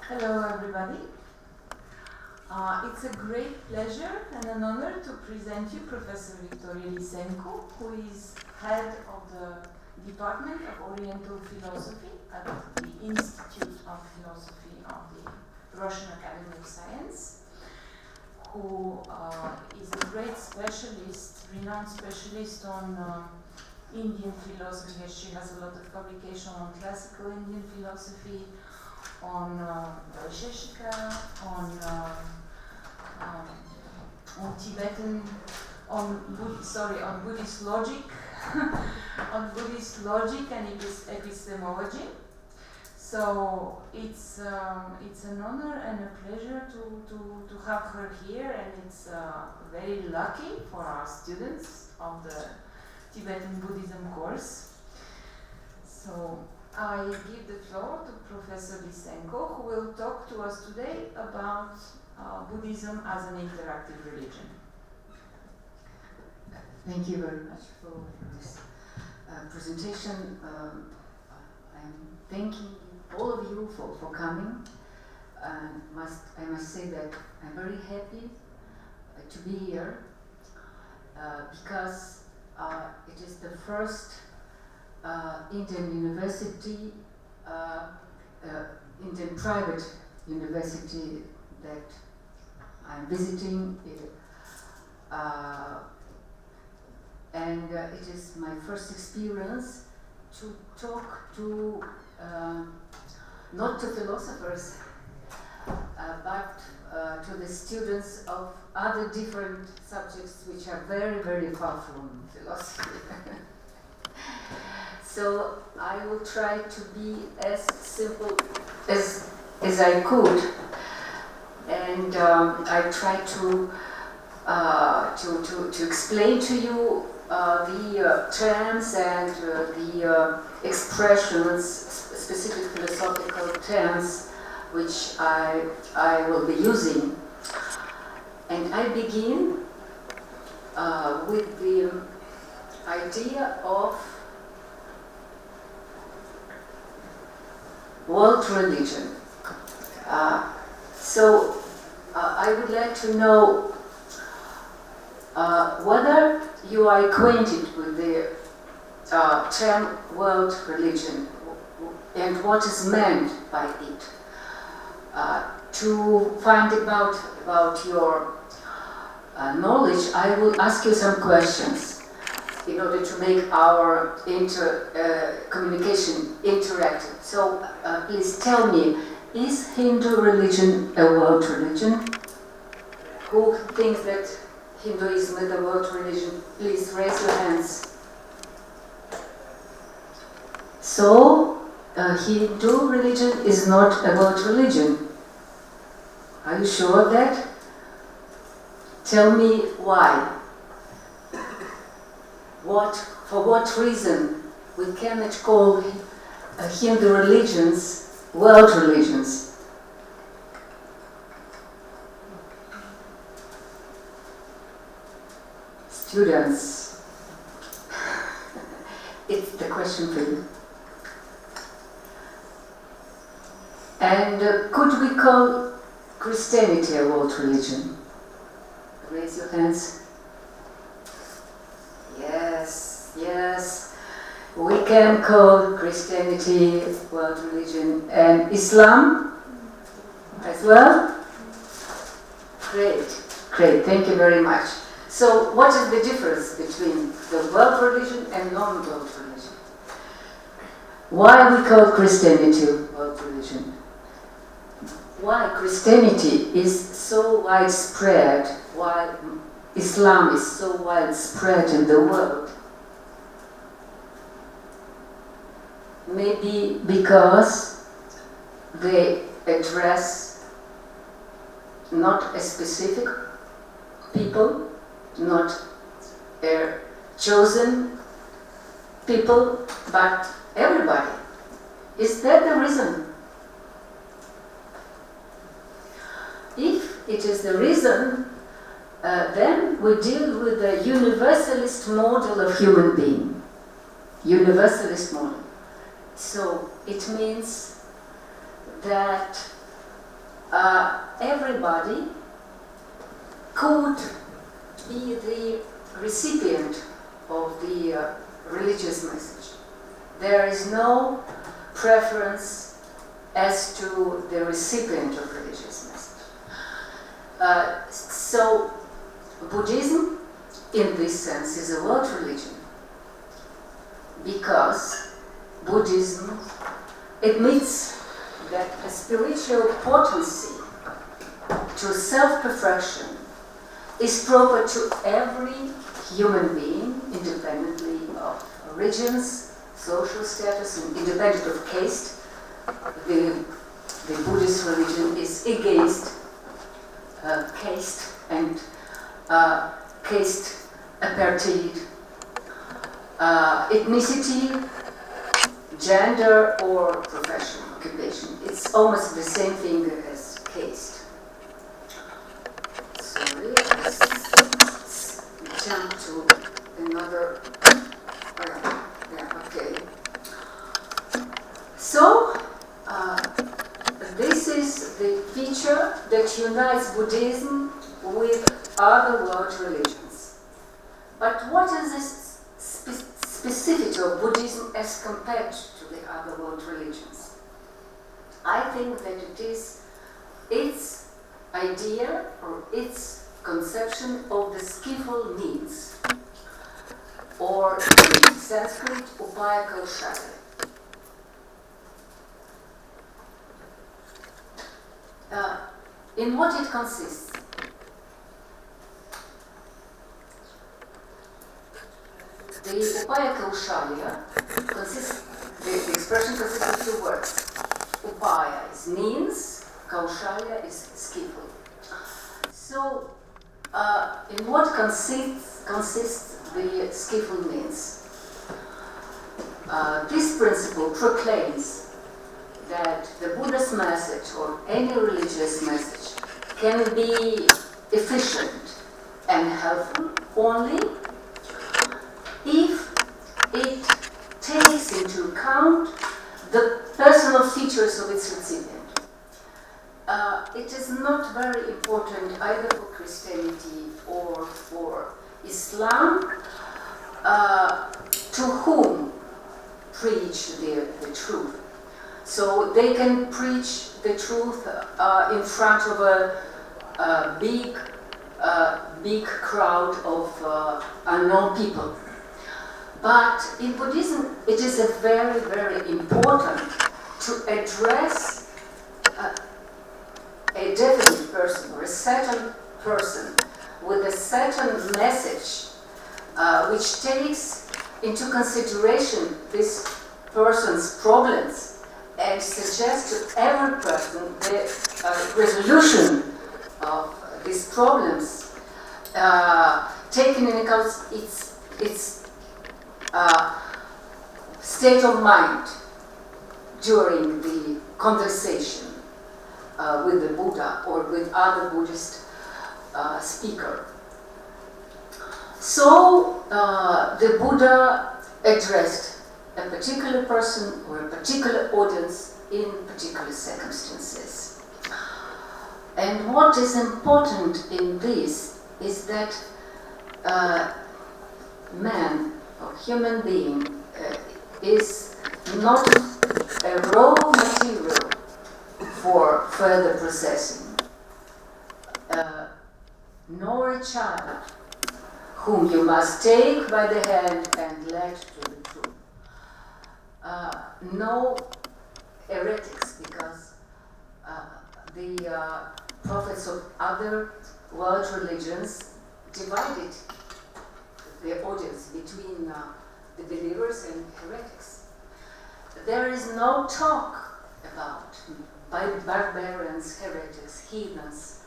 Hello everybody. It's a great pleasure and an honor to present you Professor Victoria Lysenko, who is head of the Department of Oriental Philosophy at the Institute of Philosophy of the Russian Academy of Science, who is a great specialist, renowned specialist on Indian philosophy. She has a lot of publication on classical Indian philosophy, on Vaisheshika, on Tibetan, on Buddhist logic, on Buddhist logic and epistemology. So it's an honor and a pleasure to have her here, and it's very lucky for our students of the Tibetan Buddhism course. So I give the floor to Professor Lysenko, who will talk to us today about Buddhism as an interactive religion. Thank you very much for this presentation. I'm thanking all of you for coming. I must say that I'm very happy to be here because it is the first Indian university, Indian private university that I'm visiting, and it is my first experience to talk to not to philosophers, but to the students of other different subjects which are very, very far from philosophy. So I will try to be as simple as I could, and I try to explain to you the terms and the expressions, specific philosophical terms, which I will be using. And I begin with the idea of world religion. So I would like to know whether you are acquainted with the term world religion and what is meant by it. To find about your knowledge, I will ask you some questions in order to make our communication interactive. So please tell me, is Hindu religion a world religion? Who thinks that Hinduism is a world religion? Please raise your hands. So, Hindu religion is not a world religion. Are you sure of that? Tell me why. For what reason we cannot call Hindu religions world religions? Students, it's the question for you. And could we call Christianity a world religion? Raise your hands. Yes, we can call Christianity world religion, and Islam as well. Great, thank you very much. So what is the difference between the world religion and non-world religion? Why we call Christianity world religion? Why Christianity is so widespread, while Islam is so widespread in the world? Maybe because they address not a specific people, not a chosen people, but everybody. Is that the reason? If it is the reason, then we deal with the universalist model of human being. Universalist model. So it means that everybody could be the recipient of the religious message. There is no preference as to the recipient of religious message. So Buddhism, in this sense, is a world religion, because Buddhism admits that a spiritual potency to self-perfection is proper to every human being, independently of origins, social status, and independent of caste. The Buddhist religion is against caste and caste apartheid, ethnicity, gender, or profession, occupation. It's almost the same thing as caste. Sorry, let's jump to another. Okay. So, this is the feature that unites Buddhism with other world religions. But what is this specificity of Buddhism as compared to the other world religions? I think that it is its idea or its conception of the skillful means, or in Sanskrit, upaya kaushalya. In what it consists? The upaya kaushalya consists, the expression consists of two words. Upaya is means, kaushalya is skillful. So, in what consists the skillful means? This principle proclaims that the Buddha's message or any religious message can be efficient and helpful only if it takes into account the personal features of its recipient. It is not very important either for Christianity or for Islam to whom preach the truth. So they can preach the truth in front of a big crowd of unknown people. But in Buddhism, it is very, very important to address a definite person or a certain person with a certain message which takes into consideration this person's problems and suggests to every person the resolution of these problems, taking into account its state of mind during the conversation with the Buddha or with other Buddhist speaker. So the Buddha addressed a particular person or a particular audience in particular circumstances. And what is important in this is that man or human being is not a raw material for further processing, nor a child whom you must take by the hand and lead to the truth. No heretics, because the prophets of other world religions divided the audience between the believers and heretics. There is no talk about barbarians, heretics, heathens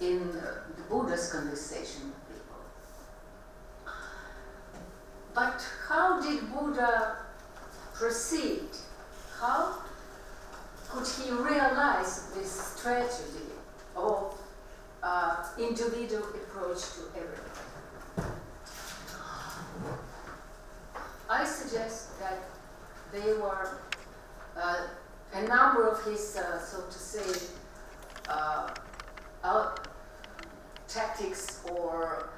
in the Buddha's conversation with people. But how did Buddha proceed? How could he realize this tragedy of individual approach to everything? I suggest that there were a number of his, so to say, tactics or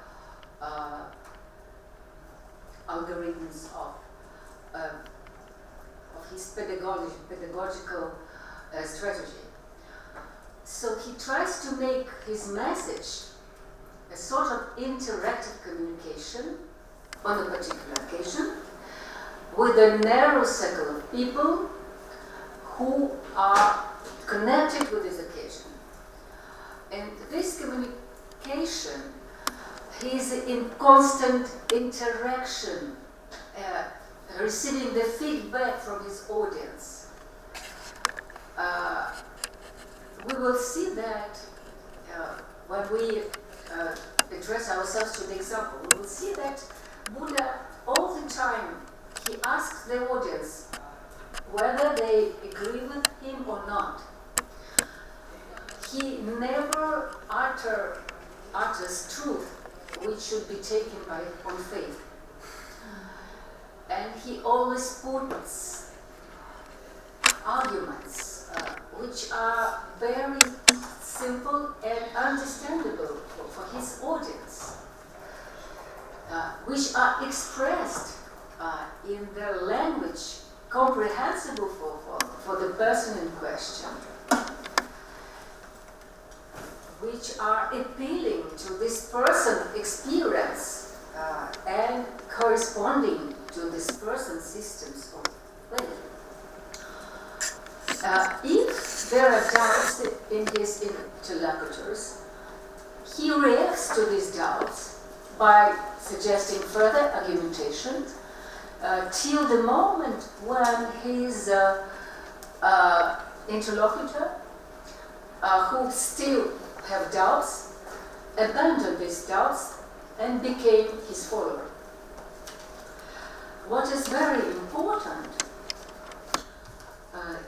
algorithms of his pedagogical strategy. So he tries to make his message a sort of interactive communication on a particular occasion with a narrow circle of people who are connected with this occasion. And this communication, he's in constant interaction, receiving the feedback from his audience. We will see that when we address ourselves to the example. We will see that Buddha, all the time, he asks the audience whether they agree with him or not. He never utters truth which should be taken on faith. And he always puts arguments which are very simple and understandable for his audience, which are expressed in the language comprehensible for the person in question, which are appealing to this person's experience and corresponding to this person's systems of value. If there are doubts in his interlocutors, he reacts to these doubts by suggesting further argumentation till the moment when his interlocutor, who still have doubts, abandoned these doubts and became his follower. What is very important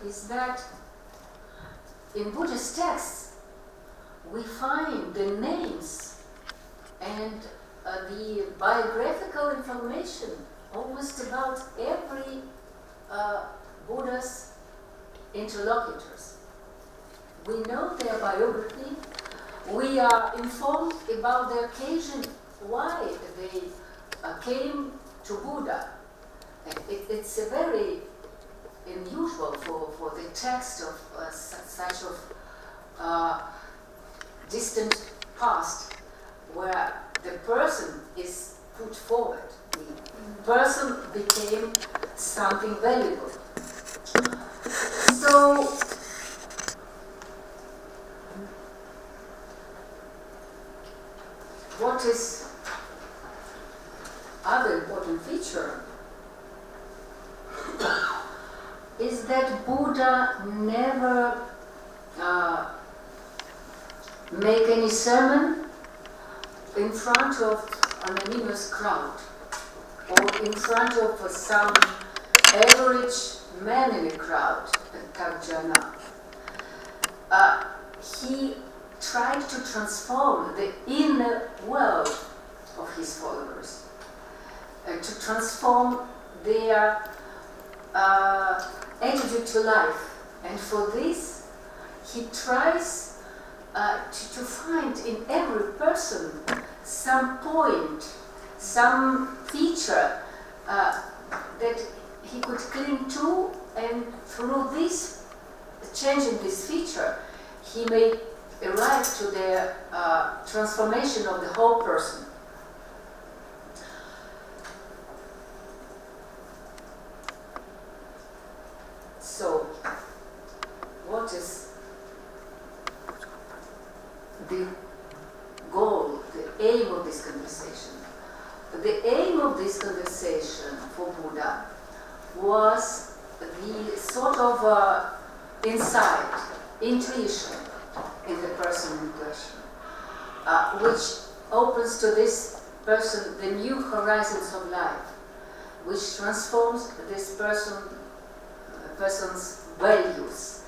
is that in Buddhist texts we find the names and the biographical information almost about every Buddha's interlocutors. We know their biography. We are informed about the occasion why they came to Buddha. It's a very unusual for the text of such of distant past, where the person is put forward. The person became something valuable. So, what is other important feature is that Buddha never make any sermon in front of an anonymous crowd or in front of some average man in a crowd, Tarjana. He tried to transform the inner world of his followers, to transform their attitude to life. And for this, he tries to find in every person some point, some feature that he could cling to, and through this, changing this feature, he may arrive to the transformation of the whole person. So, what is the goal, the aim of this conversation? The aim of this conversation for Buddha was the sort of insight, intuition in the person in question, which opens to this person the new horizons of life, which transforms this person's values.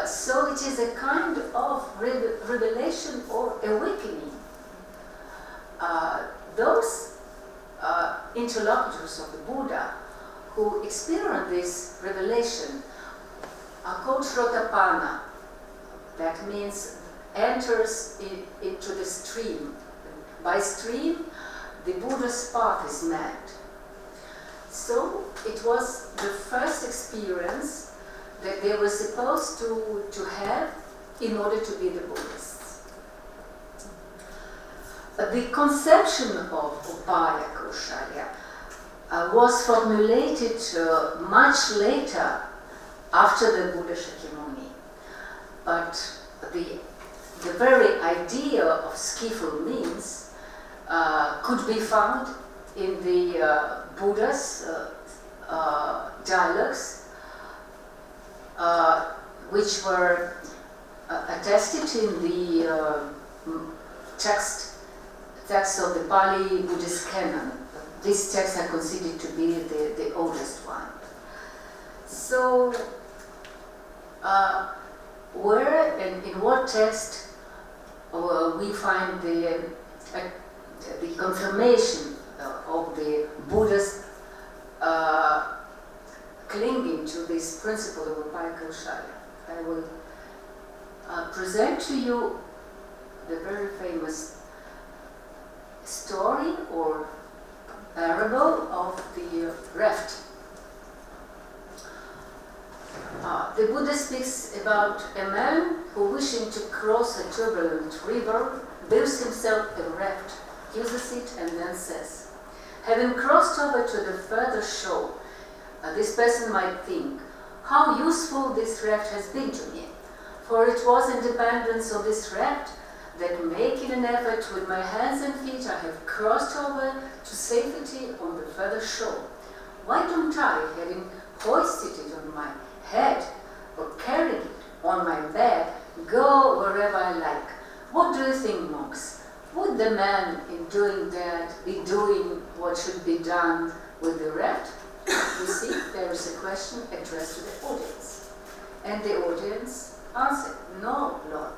So it is a kind of revelation or awakening. Those interlocutors of the Buddha who experience this revelation are called Shrotapanna, That means enters into the stream. By stream, the Buddha's path is mapped. So it was the first experience that they were supposed to have in order to be the Buddhists. The conception of Upaya Kaushalya was formulated much later after the Buddha Shakyamuni. But the very idea of skillful means could be found in the Buddha's dialogues, which were attested in the text of the Pali Buddhist canon. These texts are considered to be the oldest one. So, where and in what text we find the confirmation of the Buddha's clinging to this principle of Upaya Kaushalya? I will present to you the very famous story or parable of the raft. The Buddha speaks about a man who, wishing to cross a turbulent river, builds himself a raft, uses it, and then says, having crossed over to the further shore, this person might think, how useful this raft has been to me, for it was in dependence on this raft that, making an effort with my hands and feet, I have crossed over to safety on the further shore. Why don't I, having hoisted it on my head or carried it on my back, go wherever I like? What do you think, monks? Would the man in doing that be doing what should be done with the raft? You see, there is a question addressed to the audience. And the audience answered, no, Lord.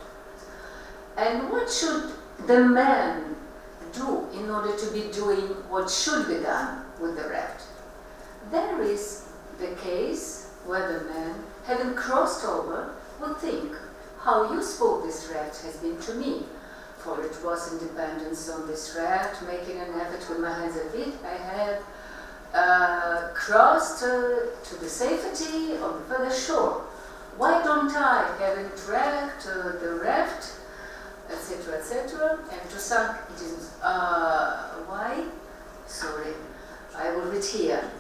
And what should the man do in order to be doing what should be done with the raft? There is the case where the man, having crossed over, would think, how useful this raft has been to me, for it was in dependence on this raft, making an effort with my hands and feet, I have crossed to the safety of the further shore. Why don't I, having dragged the raft, etc., and to some it is, why? Sorry, I will read here.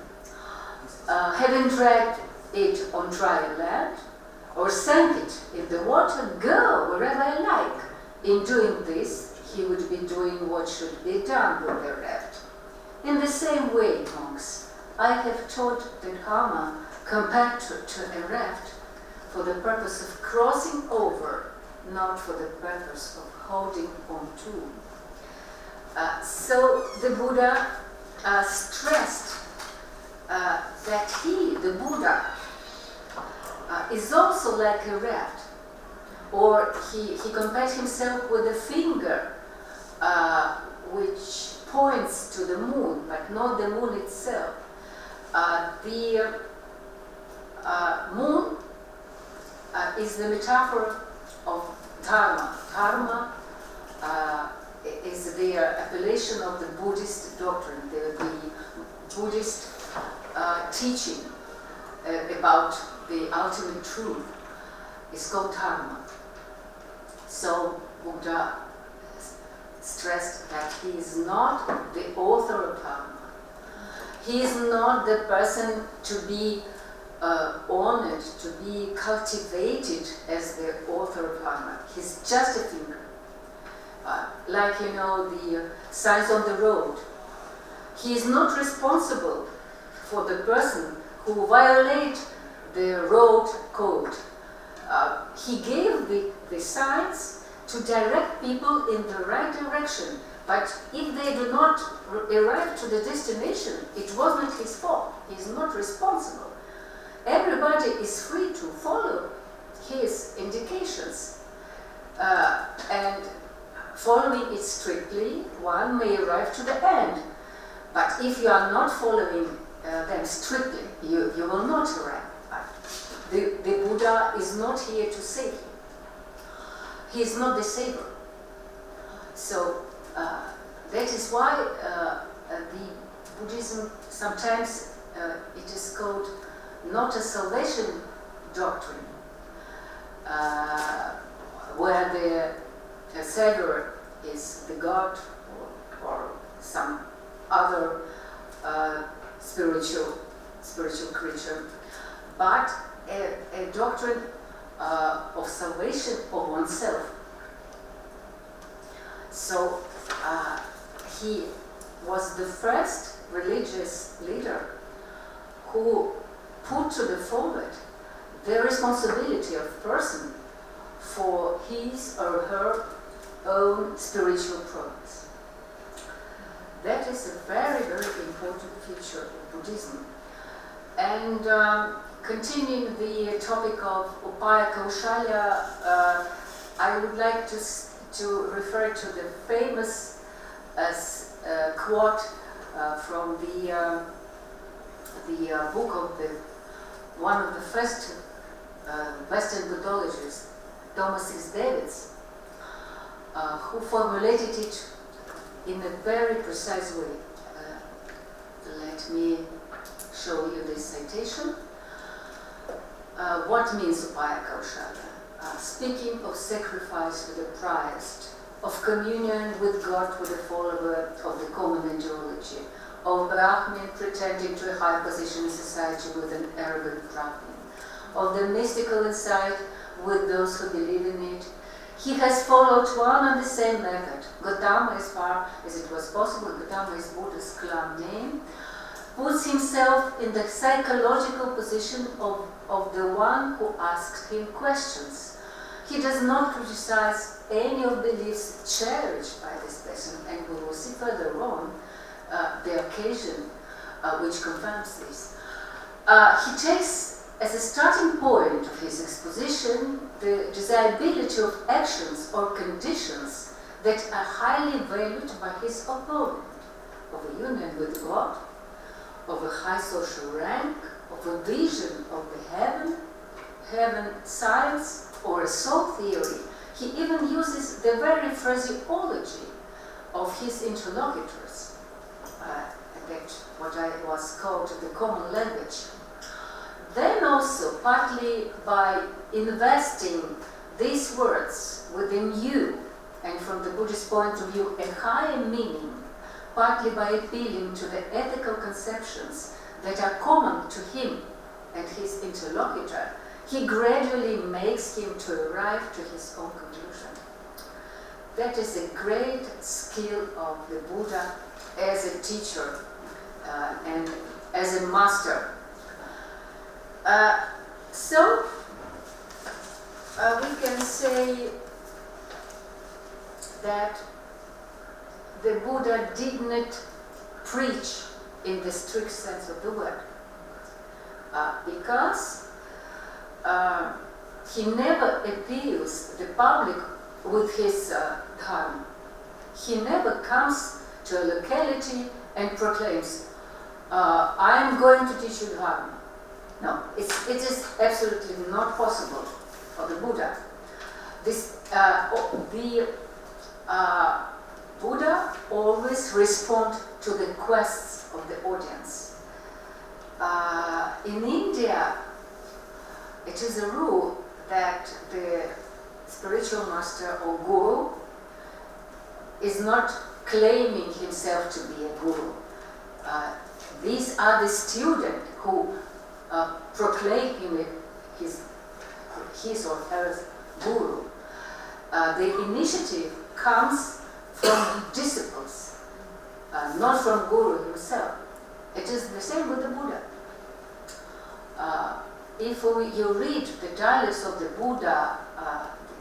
Having dragged it on dry land, or sank it in the water, go wherever I like. In doing this, he would be doing what should be done with the raft. In the same way, monks, I have taught the Dharma compared to a raft for the purpose of crossing over, not for the purpose of holding on to. So the Buddha stressed that he, the Buddha, is also like a raft. Or he compared himself with a finger which points to the moon, but not the moon itself. The moon is the metaphor of Dharma. Dharma is the appellation of the Buddhist doctrine, the Buddhist teaching about the ultimate truth. It's called Dharma. So Buddha stressed that he is not the author of Dharma. He is not the person to be honored, to be cultivated as the author of Dharma. He's just a finger. Like, the signs on the road. He is not responsible for the person who violates the road code. He gave the signs to direct people in the right direction, but if they do not arrive to the destination, it wasn't his fault. He is not responsible. Everybody is free to follow his indications, and following it strictly, one may arrive to the end. But if you are not following them strictly, you will not arrive. The Buddha is not here to save you. he is not the savior. So that is why the Buddhism sometimes it is called not a salvation doctrine, where the savior is the God or some other spiritual creature, but a doctrine of salvation of oneself. So he was the first religious leader who put to the forward the responsibility of person for his or her own spiritual progress. That is a very, very important feature of Buddhism. And continuing the topic of Upaya Kaushalya, I would like to refer to the famous quote from the book of one of the first Western Buddhologists, Thomas Davids, who formulated it in a very precise way. Let me show you this citation. What means Upaya Kaushalya? Speaking of sacrifice to the Christ, of communion with God with a follower of the common ideology, of Brahmin pretending to a high position in society with an arrogant Brahmin, of the mystical insight with those who believe in it. He has followed one and the same method. Gautama, as far as it was possible, Gautama is Buddha's clan name, puts himself in the psychological position of the one who asked him questions. He does not criticize any of the beliefs cherished by this person, and we will see further on the occasion which confirms this. He takes as a starting point of his exposition the desirability of actions or conditions that are highly valued by his opponent, of a union with God, of a high social rank, of a vision of the heaven science, or a soul theory. He even uses the very phraseology of his interlocutors, that what I was called the common language. Then also, partly by investing these words within you, and from the Buddhist point of view, a higher meaning, partly by appealing to the ethical conceptions that are common to him and his interlocutor, he gradually makes him to arrive to his own conclusion. That is a great skill of the Buddha as a teacher and as a master. So we can say that the Buddha did not preach in the strict sense of the word, because he never appeals the public with his dharma. He never comes to a locality and proclaims, I am going to teach you dharma. No, it is absolutely not possible for the Buddha. The Buddha always responds to the requests of the audience. In India, it is a rule that the spiritual master or guru is not claiming himself to be a guru. These are the students who proclaim him his or her guru. The initiative comes from disciples, not from guru himself. It is the same with the Buddha. If you read the dialogues of the Buddha,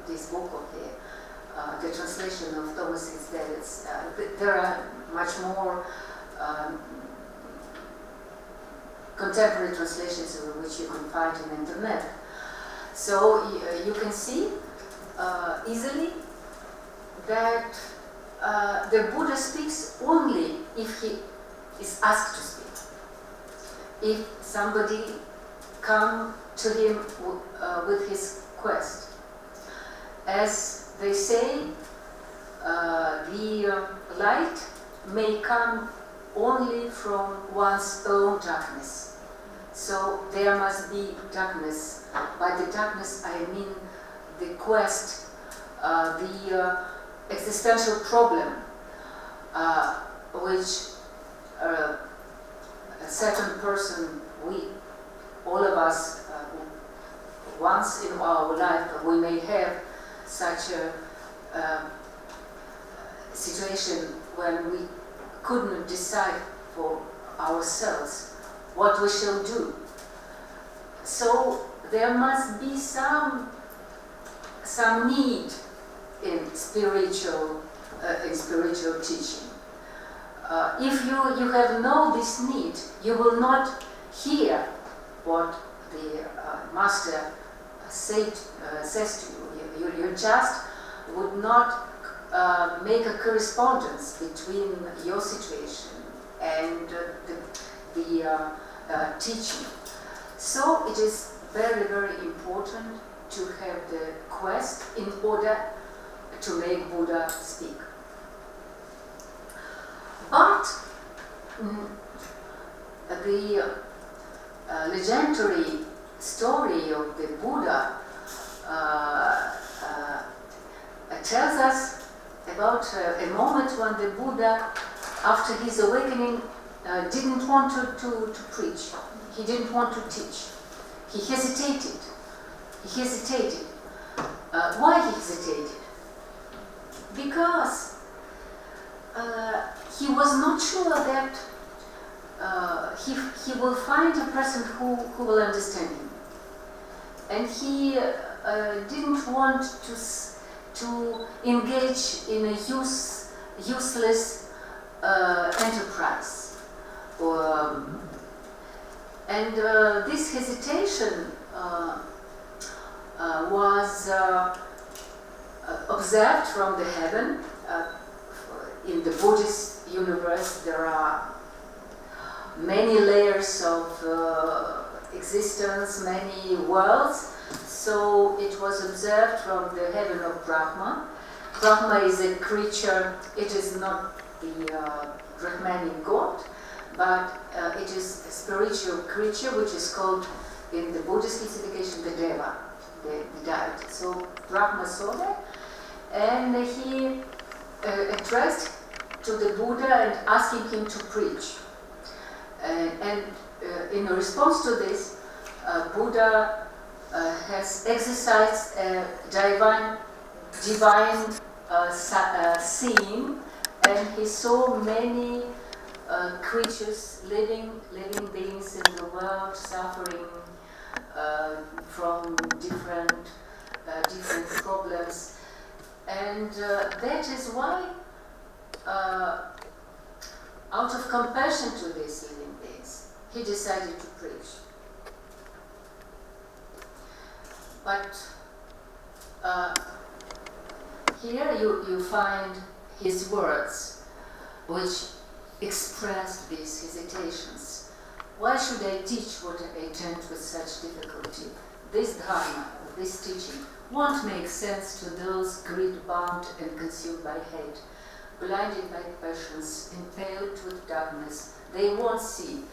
this book of the translation of Thomas Davids, there are much more contemporary translations which you can find on the internet. So you can see easily that the Buddha speaks only if he is asked to speak. If somebody comes to him with his quest. As they say the light may come only from one's own darkness. So there must be darkness. By the darkness I mean the quest, the existential problem which a certain person, all of us, once in our life we may have such a situation when we couldn't decide for ourselves what we shall do. So there must be some need in spiritual teaching. If you have this need, you will not hear what the master says to you. You just would not make a correspondence between your situation and the teaching. So it is very, very important to have the quest in order to make Buddha speak. But the legendary story of the Buddha tells us about a moment when the Buddha, after his awakening, didn't want to preach. He didn't want to teach. He hesitated. Why he hesitated? Because he was not sure that he will find a person who will understand him. And he didn't want to engage in a useless enterprise. And this hesitation was observed from the heaven. In the Buddhist universe, there are many layers of existence, many worlds. So it was observed from the heaven of Brahma. Brahma is a creature. It is not the Brahmanic god, but it is a spiritual creature which is called, in the Buddhist classification, the Deva, the deity. So Brahma saw that, and he addressed to the Buddha and asking him to preach. And in response to this, Buddha has exercised divine seeing, and he saw many creatures, living beings in the world, suffering from different problems, and that is why, out of compassion to these living beings, he decided to preach. But here you find his words, which expressed these hesitations. Why should I teach what I attend with such difficulty? This dharma, this teaching, won't make sense to those greed-bound and consumed by hate, blinded by passions, impaled with darkness. They won't see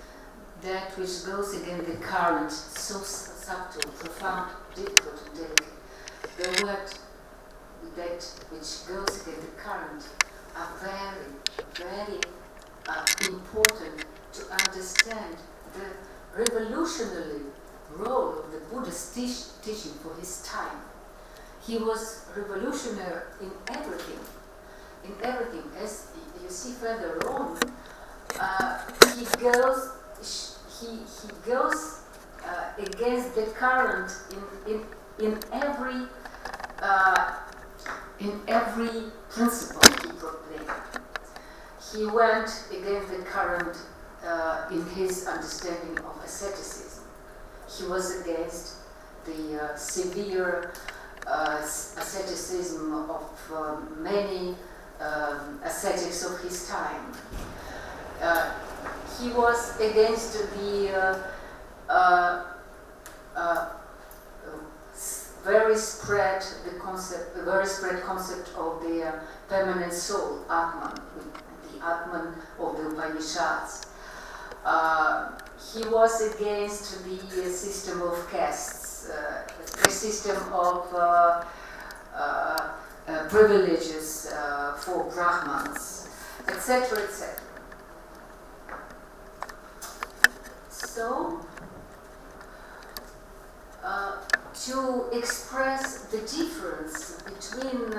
that which goes against the current, so subtle, profound, difficult to take. The word that which goes against the current are very, very important to understand the revolutionary role of the Buddha's teaching for his time. He was revolutionary in everything. As you see further on, he goes against the current in every principle he proclaimed. He went against the current in his understanding of asceticism. He was against the severe asceticism of many ascetics of his time. He was against the very spread concept of the permanent soul, Atman, the Atman of the Upanishads. He was against the system of castes, the system of privileges for Brahmans, etc., etc. So, to express the difference between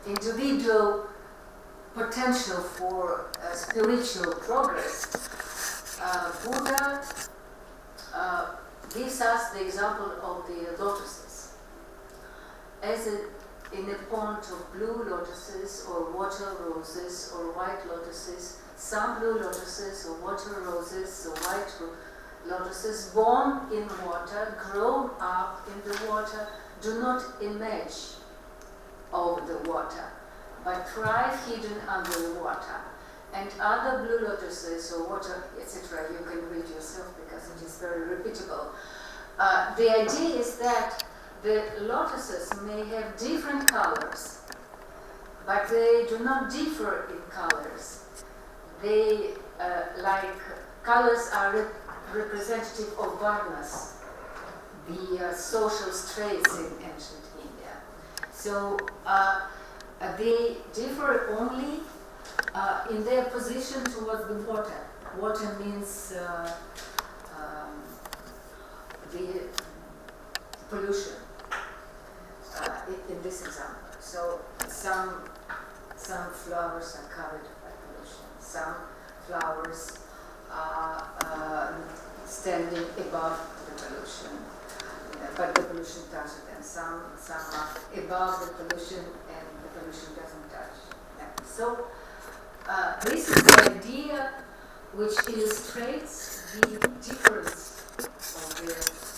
individual potential for spiritual progress, Buddha gives us the example of the lotuses. As in a pond of blue lotuses or water roses or white lotuses, some blue lotuses or water roses or white lotuses born in water, grown up in the water, do not emerge over the water, but thrive hidden under the water. And other blue lotuses or water, etc., you can read yourself because it is very repeatable. The idea is that the lotuses may have different colors, but they do not differ in colors. They, like colors are representative of varnas, the social straits in ancient India. So they differ only in their position towards the water. Water means the pollution in this example. So some flowers are covered by pollution. Some flowers are standing above the pollution, but the pollution touches them. Some are above the pollution and the pollution doesn't touch them. So this is the idea which illustrates the difference of the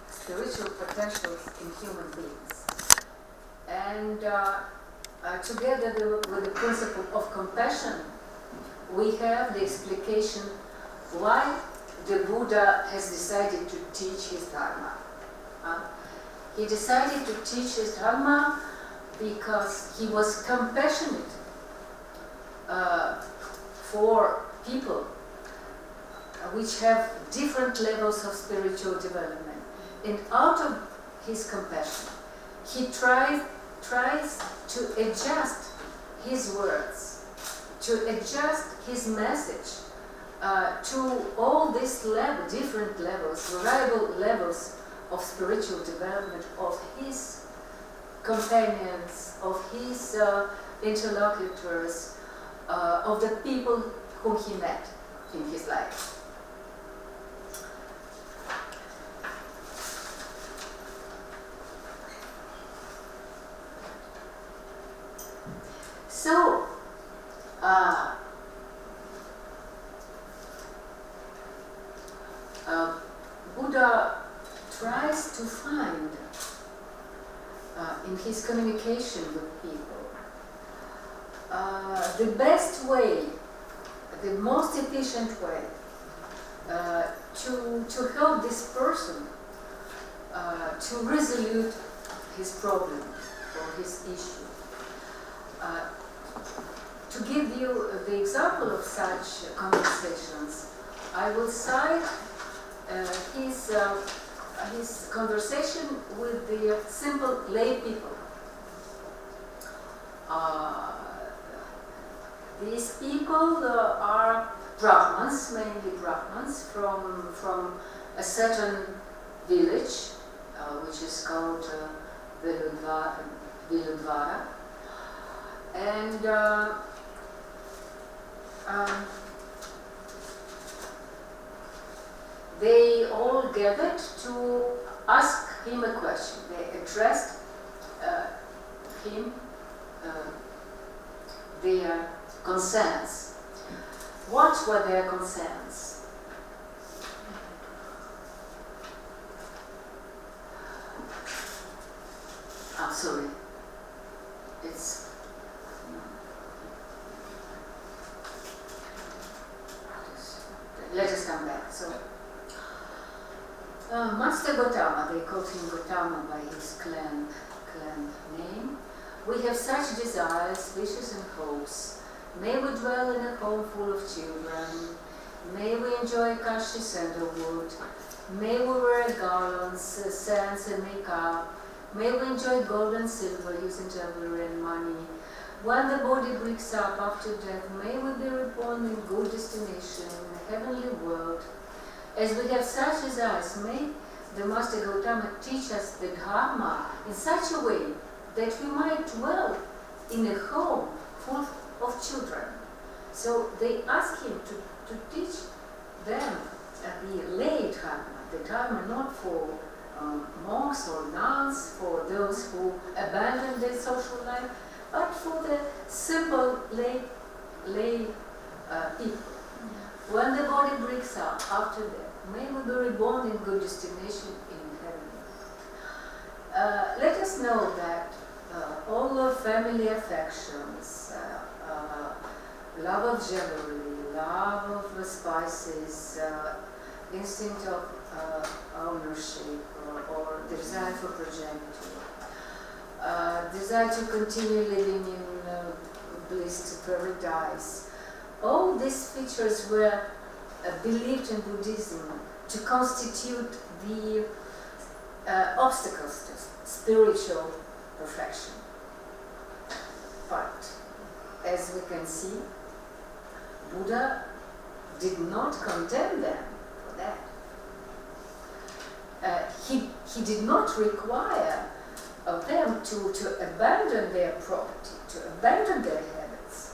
spiritual potentials in human beings. And together with the principle of compassion, we have the explication why the Buddha has decided to teach his Dharma. He decided to teach his Dharma because he was compassionate for people which have different levels of spiritual development. And out of his compassion, he tries to adjust his words, to adjust his message to all these different levels, variable levels of spiritual development of his companions, of his interlocutors, of the people whom he met in his life. So, Buddha tries to find in his communication with people the best way, the most efficient way to help this person to resolve his problem or his issue. To give you the example of such conversations, I will cite his conversation with the simple lay people. These people are Brahmins, mainly Brahmins, from a certain village, which is called Viludvara. And they all gathered to ask him a question. They addressed him their concerns. What were their concerns? I'm sorry. Let us come back. So, Master Gautama, they called him Gautama by his clan name. We have such desires, wishes and hopes. May we dwell in a home full of children. May we enjoy country sandalwood. May we wear garlands, scents and makeup. May we enjoy gold and silver using jewelry and money. When the body breaks up after death, may we be reborn in good destination, in a heavenly world. As we have such desires, may the Master Gautama teach us the Dharma in such a way that we might dwell in a home full of children. So they ask him to teach them the lay Dharma, the Dharma not for monks or nuns, for those who abandon their social life, but for the simple lay people. When the body breaks up after death, may we be reborn in good destination in heaven. Let us know that all of family affections, love of jewelry, love of spices, instinct of ownership, or desire for progeny, desire to continue living in bliss to paradise. All these features were believed in Buddhism to constitute the obstacles to spiritual perfection. But, as we can see, Buddha did not condemn them for that. He did not require of them to abandon their property, to abandon their habits.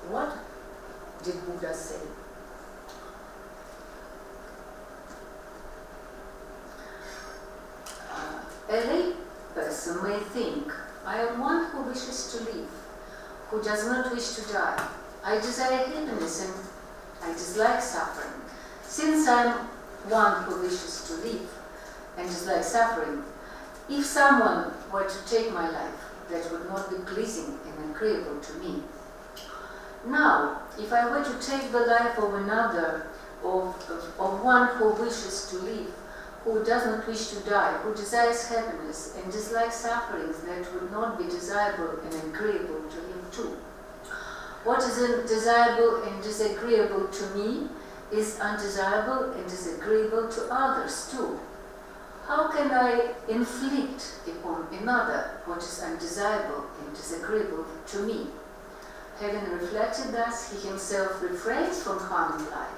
What did Buddha say? A lay person may think, I am one who wishes to live, who does not wish to die. I desire happiness and I dislike suffering. Since I am one who wishes to live and dislike suffering, if someone were to take my life, that would not be pleasing and agreeable to me. Now, if I were to take the life of another, of one who wishes to live, who does not wish to die, who desires happiness and dislikes sufferings that would not be desirable and agreeable to him too. What is desirable and disagreeable to me is undesirable and disagreeable to others too. How can I inflict upon another what is undesirable and disagreeable to me? Having reflected thus, he himself refrains from harming life,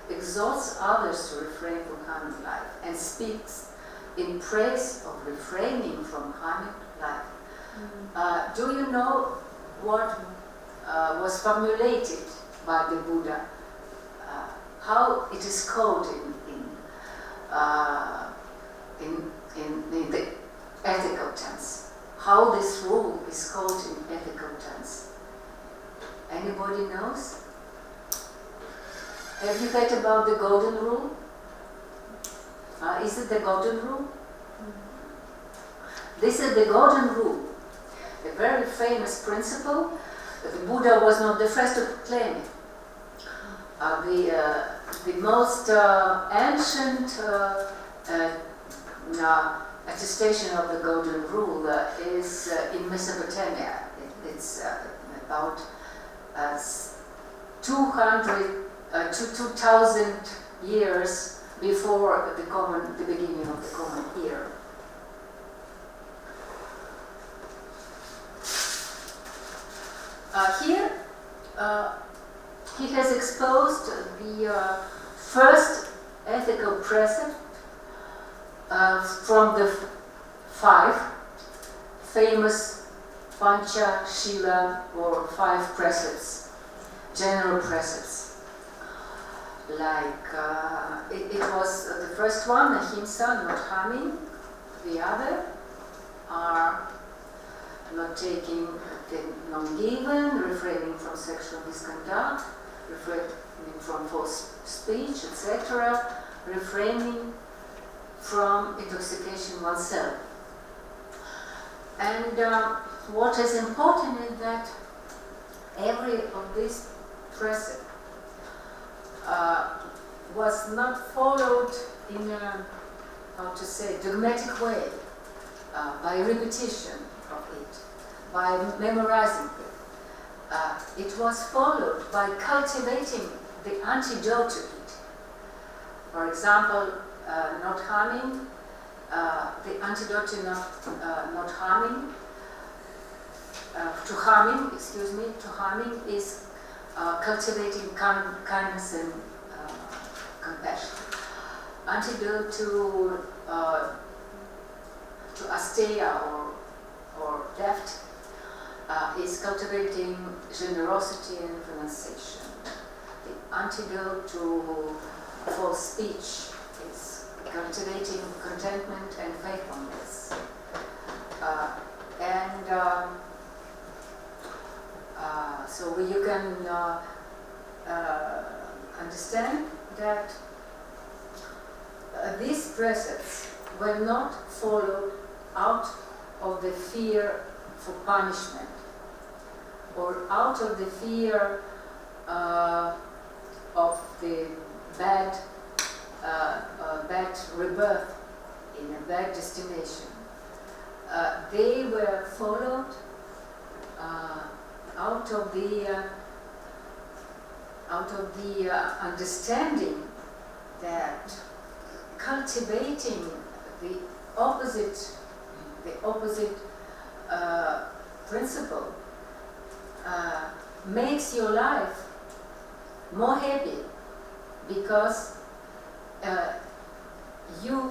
exhorts others to refrain from harming life, and speaks in praise of refraining from harming life. Do you know what was formulated by the Buddha? How it is called in the ethical tense? How this rule is called in ethical tense? Anybody knows? Have you heard about the golden rule? Is it the golden rule? This is the golden rule, a very famous principle. The Buddha was not the first to proclaim it. The most ancient attestation of the golden rule is in Mesopotamia. It's about 2,000 years before the beginning of the Common Era. Here, he has exposed the first ethical precept from the 5 famous Pancha-shila, or 5 precepts, general precepts. Like, it was the first one, ahimsa, not harming. The other are not taking the non-given, refraining from sexual misconduct, refraining from false speech, etc., refraining from intoxication oneself. And what is important is that every of these precepts was not followed in a, how to say, dogmatic way, by repetition of it, by memorizing it. It was followed by cultivating the antidote to it. For example, not harming, the antidote to not harming, to harming is cultivating kindness and compassion. Antidote to asteya or theft is cultivating generosity and renunciation. The antidote to false speech is cultivating contentment and faithfulness. So you can understand that these precepts were not followed out of the fear for punishment or out of the fear of the bad rebirth in a bad destination. They were followed out of the understanding that cultivating the opposite principle makes your life more happy, because you're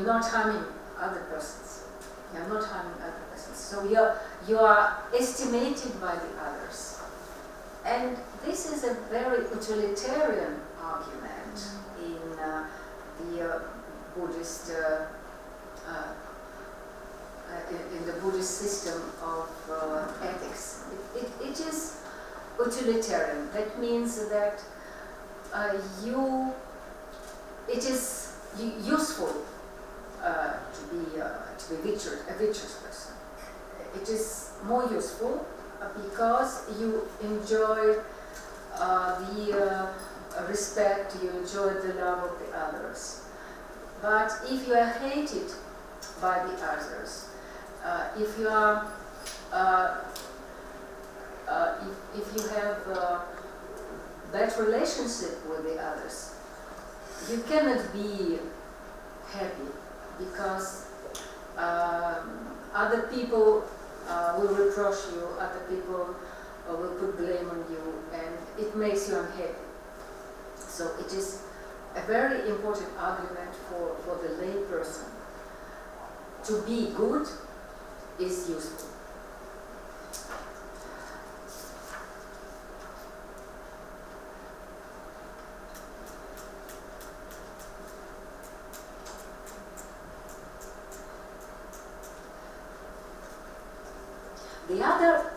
not harming other persons. You're not harming other persons. So you are estimated by the others. And this is a very utilitarian argument in the Buddhist in the Buddhist system of ethics. It is utilitarian. That means that it is useful to be a virtuous person. It is more useful because you enjoy the respect, you enjoy the love of the others. But if you are hated by the others, if you are, if you have a bad relationship with the others, you cannot be happy, because other people will reproach you, other people will put blame on you, and it makes you unhappy. So it is a very important argument for the lay person. To be good is useful. The other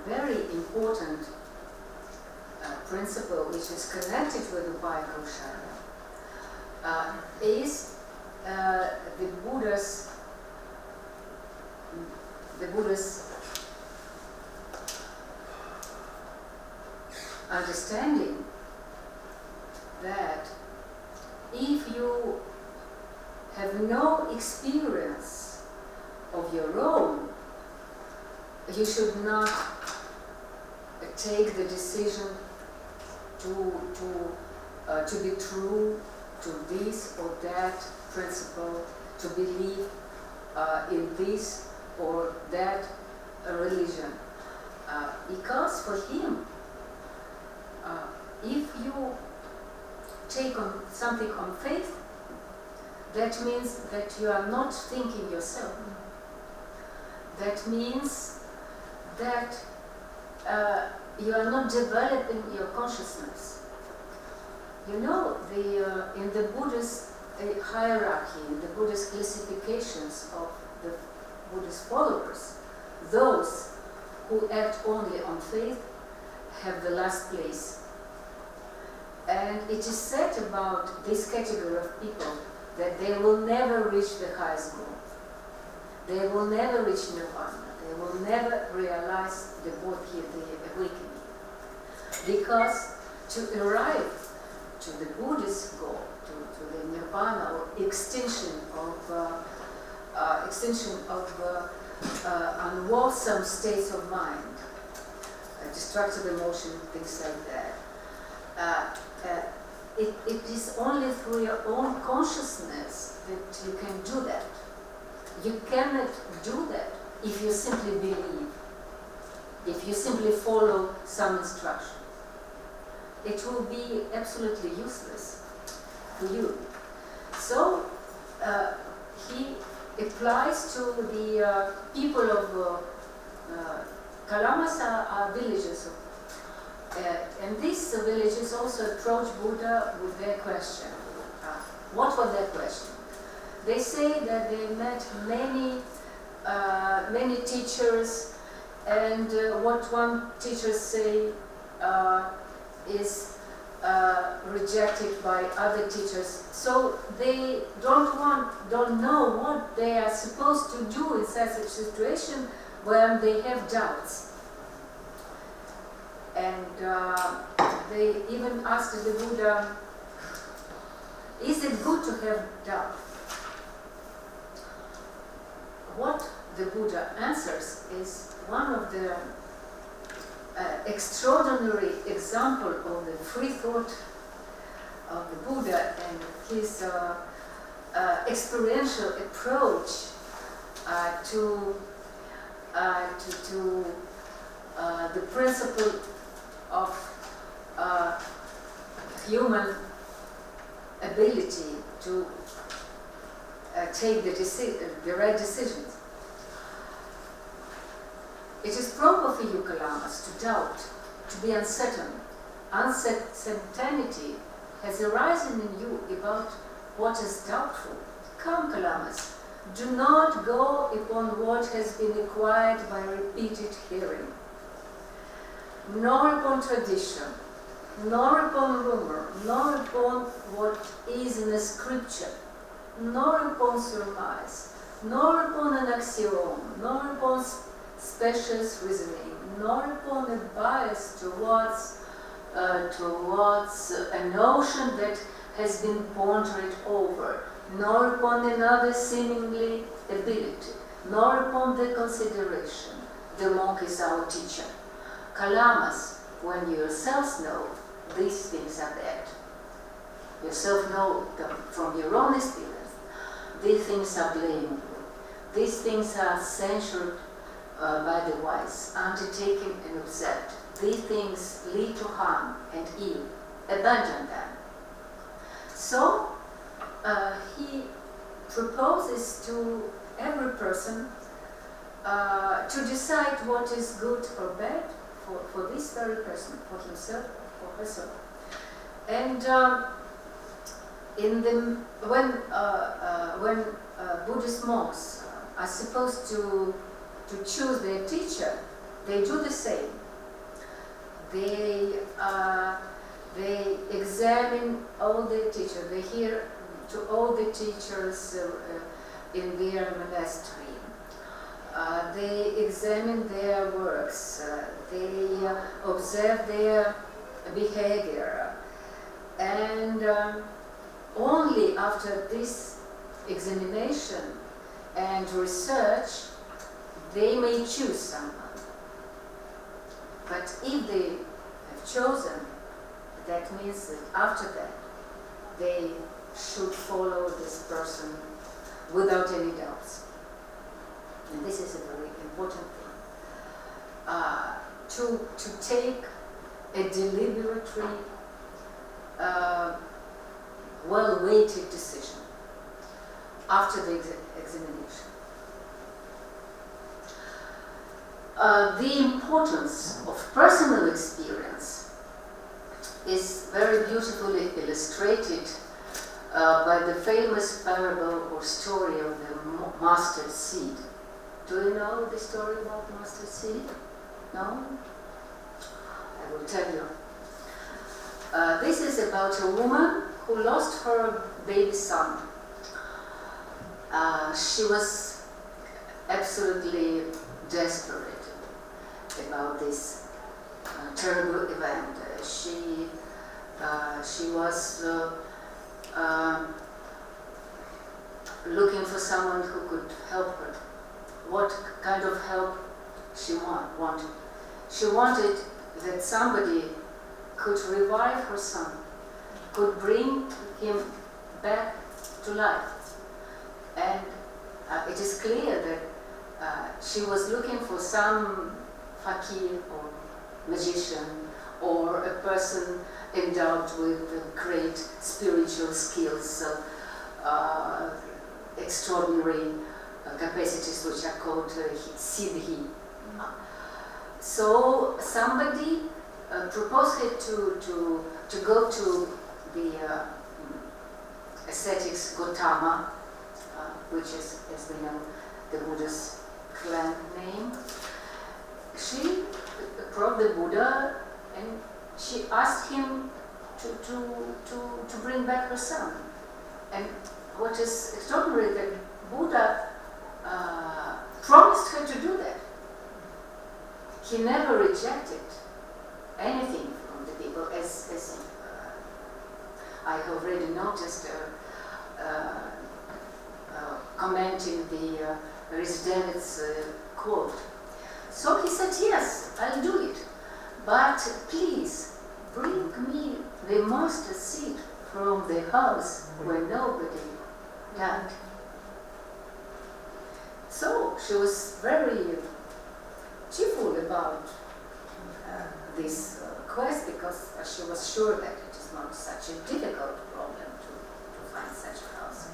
very important principle which is connected with the Upayakosharya is the Buddha's understanding that if you have no experience of your own, you should not take the decision to be true to this or that principle, to believe in this or that religion. Because for him, if you take on something on faith, that means that you are not thinking yourself. That means that you are not developing your consciousness. You know, in the Buddhist hierarchy, in the Buddhist classifications of the Buddhist followers, those who act only on faith have the last place. And it is said about this category of people that they will never reach the highest goal. They will never reach nirvana. They will never realize the bodhi, the awakening. Because to arrive to the Buddhist goal, to the nirvana or extinction of unwholesome states of mind, destructive emotion, things like that. It is only through your own consciousness that you can do that. You cannot do that if you simply believe, if you simply follow some instruction. It will be absolutely useless for you. So he applies to the people of Kalamas are villages, and these villages also approach Buddha with their question. What was their question? They say that they met many teachers, and what one teacher say is rejected by other teachers. So they don't know what they are supposed to do in such a situation when they have doubts. And they even asked the Buddha, is it good to have doubt? What the Buddha answers is one of the extraordinary example of the free thought of the Buddha and his experiential approach to the principle of human ability to take the right decisions. It is proper for you, Kalamas, to doubt, to be uncertain. Uncertainty has arisen in you about what is doubtful. Come, Kalamas, do not go upon what has been acquired by repeated hearing, nor upon tradition, nor upon rumor, nor upon what is in a scripture, nor upon surmise, nor upon an axiom, nor upon specious reasoning, nor upon a bias towards a notion that has been pondered over, nor upon another seemingly ability, nor upon the consideration. The monk is our teacher. Kalamas, when you yourselves know these things are bad, yourself know them from your own experience, these things are blameable, these things are censured by the wise, undertaken and observed. These things lead to harm and ill. Abandon them. So he proposes to every person to decide what is good or bad for this very person, for himself, for herself. And when Buddhist monks are supposed to choose their teacher, they do the same. They examine all the teachers. They hear to all the teachers in their monastery. They examine their works. They observe their behavior. And only after this examination and research, they may choose someone. But if they have chosen, that means that after that, they should follow this person without any doubts. And this is a very important thing. To take a deliberately well-weighted decision after the examination. The importance of personal experience is very beautifully illustrated by the famous parable or story of the mustard seed. Do you know the story about mustard seed? No? I will tell you. This is about a woman who lost her baby son. She was absolutely desperate about this terrible event. She she was looking for someone who could help her. What kind of help she wanted? She wanted that somebody could revive her son, could bring him back to life. And it is clear that she was looking for some fakir or magician or a person endowed with great spiritual skills, extraordinary capacities which are called siddhi. So somebody proposed her to go to the ascetics Gautama, which is, as we know, the Buddha's clan name. She approached the Buddha and she asked him to bring back her son. And what is extraordinary, that Buddha promised her to do that. He never rejected anything from the people, as I have already noticed, commenting the Resident's quote. So he said, yes, I'll do it, but please bring me the mustard seed from the house where nobody died. So she was very cheerful about this quest, because she was sure that it is not such a difficult problem to find such a house.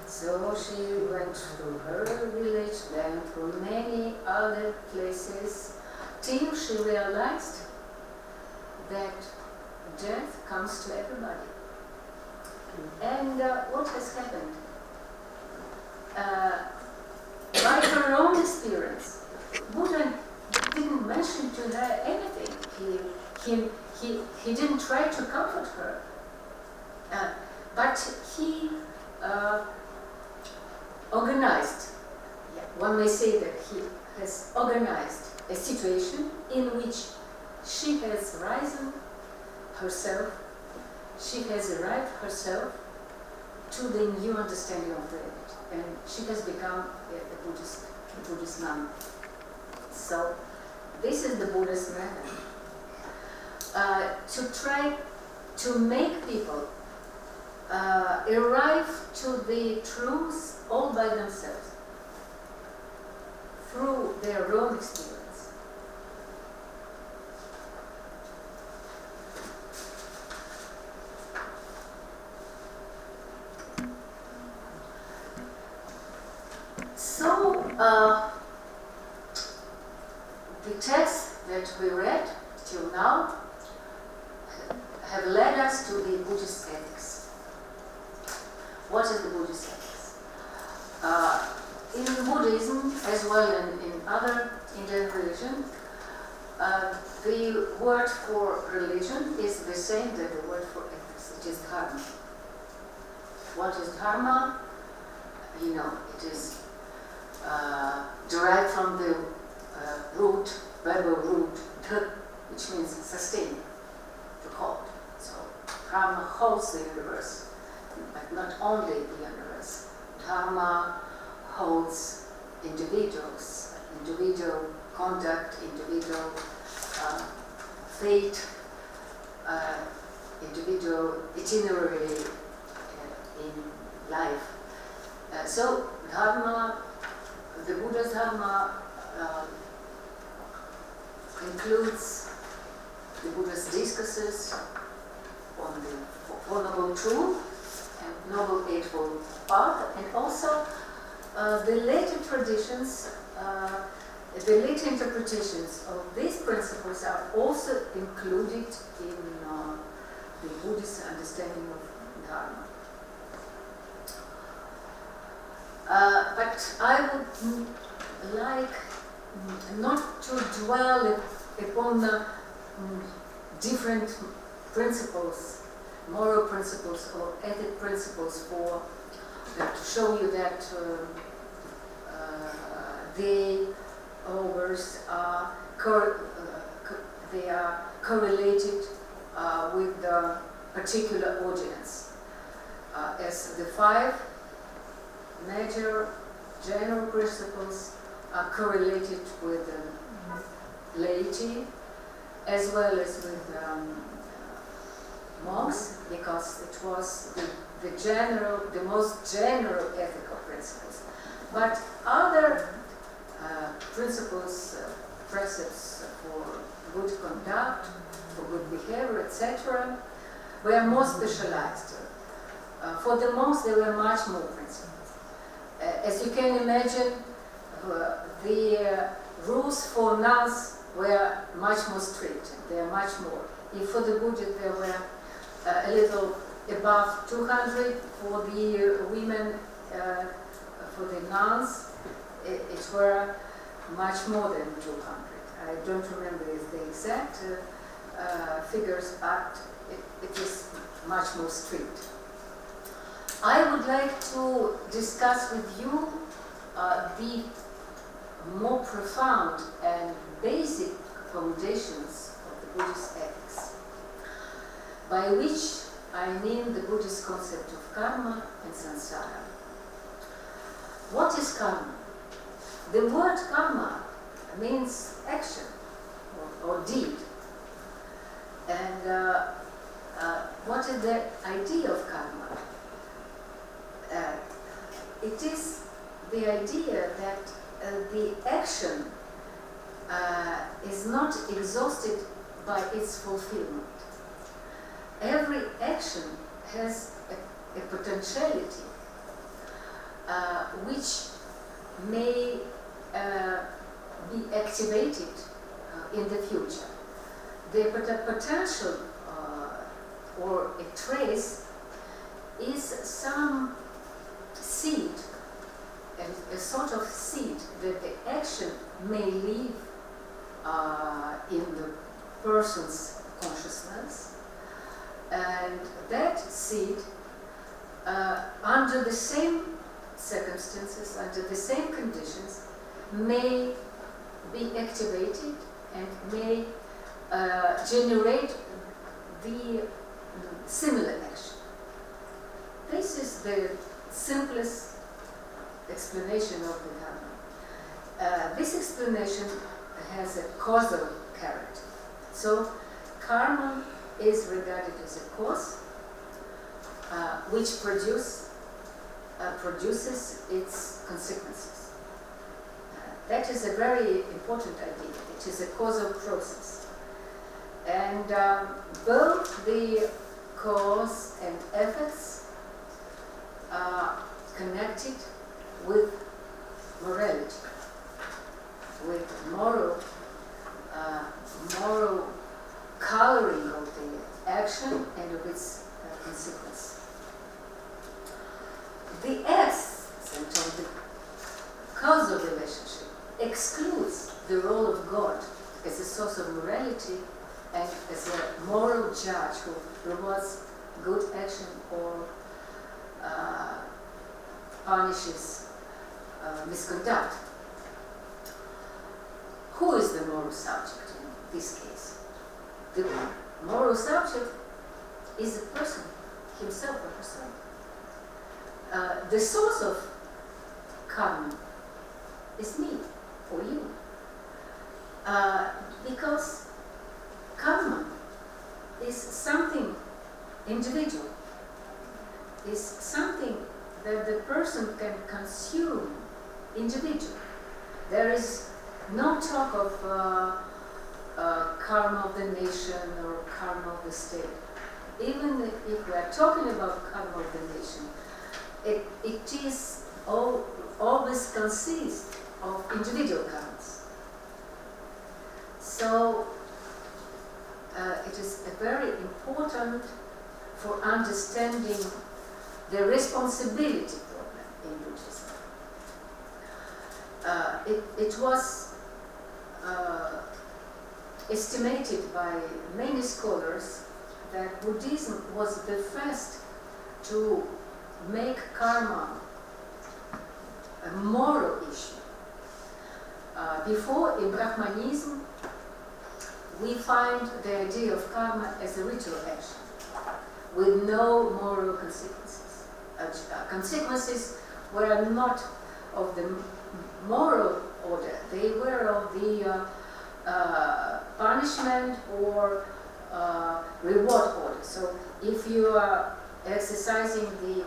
So she went to her village, then to many other places, till she realized that death comes to everybody. And what has happened? By her own experience, Buddha didn't mention to her anything. He didn't try to comfort her. But he organized, one may say that he has organized a situation in which she has risen herself, she has arrived herself to the new understanding of the world, and she has become a Buddhist nun. So this is the Buddhist method, to try to make people arrive to the truth all by themselves through their own experience. So the texts that we read till now have led us to the Buddhist ethics. What is the Buddhist ethics? In Buddhism, as well as in other Indian religions, the word for religion is the same as the word for ethics. It is dharma. What is dharma? You know, it is derived from the verbal root, which means sustain, to hold. So dharma holds the universe, but not only the universe. Dharma holds individuals, individual conduct, individual fate, individual itinerary in life. So dharma, the Buddha's dharma includes the Buddha's discourses on the Four Noble Truths and Noble Eightfold Path, and also the later traditions, the later interpretations of these principles are also included in the Buddhist understanding of Dharma. But I would like not to dwell upon the different principles, moral principles or ethic principles, for to show you that they always are they are correlated with the particular audience. As the 5 major general principles are correlated with laity as well as with monks, because it was the most general ethical principles. But other principles, precepts for good conduct, for good behavior, etc., were more specialized. For the monks, there were much more principles. As you can imagine, the rules for nuns were much more strict. They are much more. If for the Buddhists there were a little above 200, for the women, for the nuns, it were much more than 200. I don't remember the exact figures, but it is much more strict. I would like to discuss with you the more profound and basic foundations of the Buddhist ethics, by which I mean the Buddhist concept of karma and samsara. What is karma? The word karma means action or deed. And what is the idea of karma? It is the idea that the action is not exhausted by its fulfillment. Every action has a potentiality which may be activated in the future. The potential or a trace is some seed, a sort of seed that the action may leave in the person's consciousness, and that seed, under the same circumstances, under the same conditions, may be activated and may generate the similar action. This is the simplest explanation of the karma. This explanation has a causal character. So karma is regarded as a cause which produces its consequences. That is a very important idea. It is a causal process. And both the cause and effects are connected with morality, with moral coloring of the action and of its consequence. The essence of the causal relationship excludes the role of God as a source of morality and as a moral judge who rewards good action or punishes misconduct. Who is the moral subject in this case? The moral subject is the person, himself or herself. The source of karma is me or you. Because karma is something individual, is something that the person can consume individually. There is no talk of karma of the nation or karma of the state. Even if we are talking about karma of the nation, it is always consists of individual karmas. So it is very important for understanding the responsibility problem in Buddhism. It was estimated by many scholars that Buddhism was the first to make karma a moral issue. Before, in Brahmanism, we find the idea of karma as a ritual action with no moral consequences. Consequences were not of the moral order, they were of the punishment or reward order. So if you are exercising the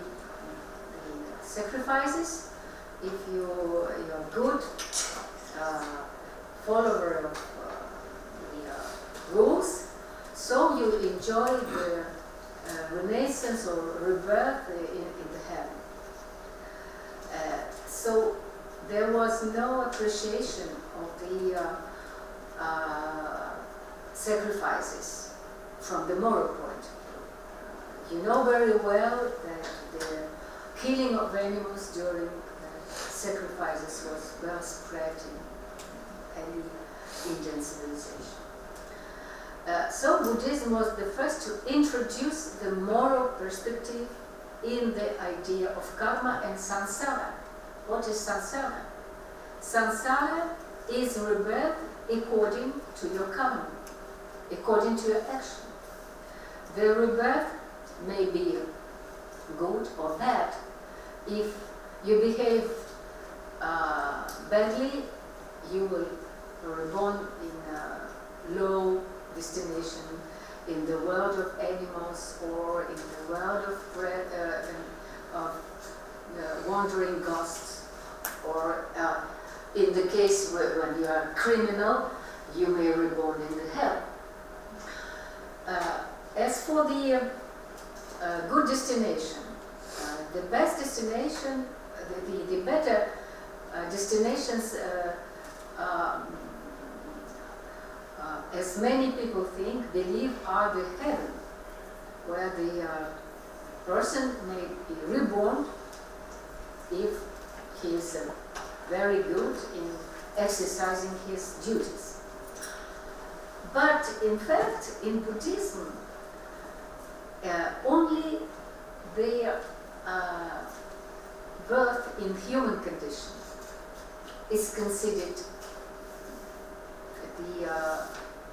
sacrifices, if you're good follower of the rules, so you enjoy the renaissance or rebirth in the heaven. So there was no appreciation of the sacrifices from the moral point. You know very well that the killing of animals during sacrifices was well spread in early Indian civilization. So Buddhism was the first to introduce the moral perspective in the idea of karma and samsara. What is samsara? Samsara is rebirth according to your karma, according to your action. The rebirth may be good or bad. If you behave badly, you will be reborn in a low destination, in the world of animals or in the world of wandering ghosts, or in the case when you are a criminal, you may be reborn in the hell. As for the good destination, the best destination, the better destinations, as many people believe, are the heaven, where the person may be reborn if he is very good in exercising his duties. But in fact, in Buddhism, only the birth in human condition is considered the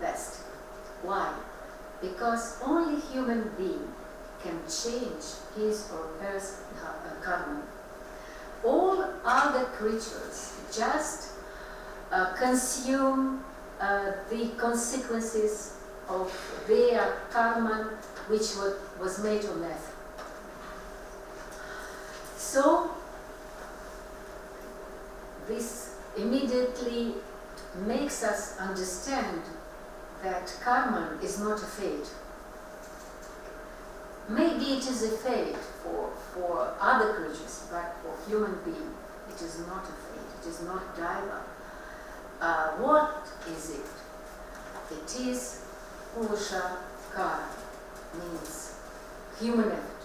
best. Why? Because only human being can change his or her karma. All other creatures just consume the consequences of their karma which was made on earth. So this immediately makes us understand that karma is not a fate. Maybe it is a fate for other creatures, but for human being, it is not a fate, it is not daiva. What is it? It is purusha kara, means human effort.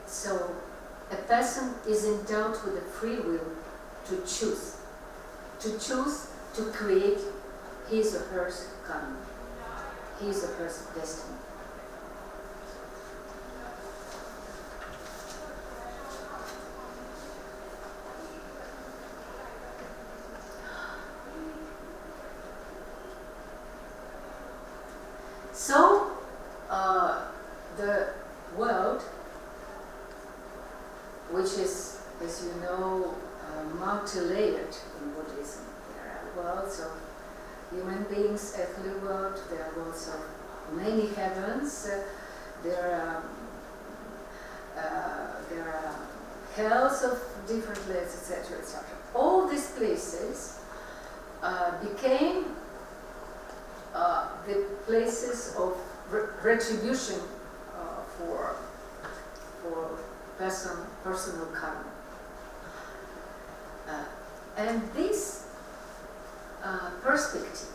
So a person is endowed with a free will to choose to create his or her karma, his or her destiny. So, the world, which is, as you know, multi-layered in Buddhism. There are worlds of human beings, earthly world, there are worlds of many heavens, there are hells of different layers, etc., etc. All these places became the places of retribution for personal karma. And this perspective,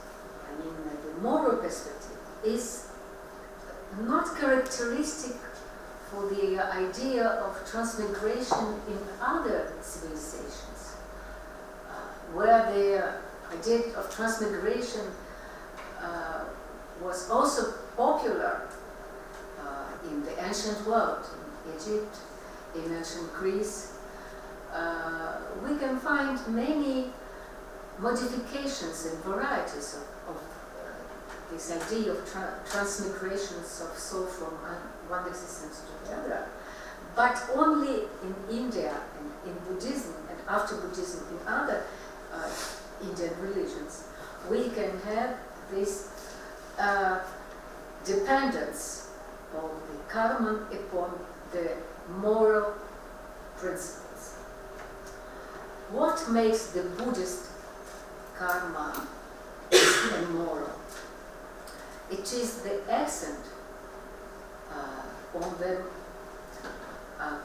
I mean the moral perspective, is not characteristic for the idea of transmigration in other civilizations, where the idea of transmigration was also popular in the ancient world, in Egypt, in ancient Greece. We can find many modifications and varieties this idea of transmigrations of soul from one existence to the other, but only in India and in Buddhism and after Buddhism in other Indian religions, we can have this dependence of the karma upon the moral principles. What makes the Buddhist karma immoral? It is the accent on the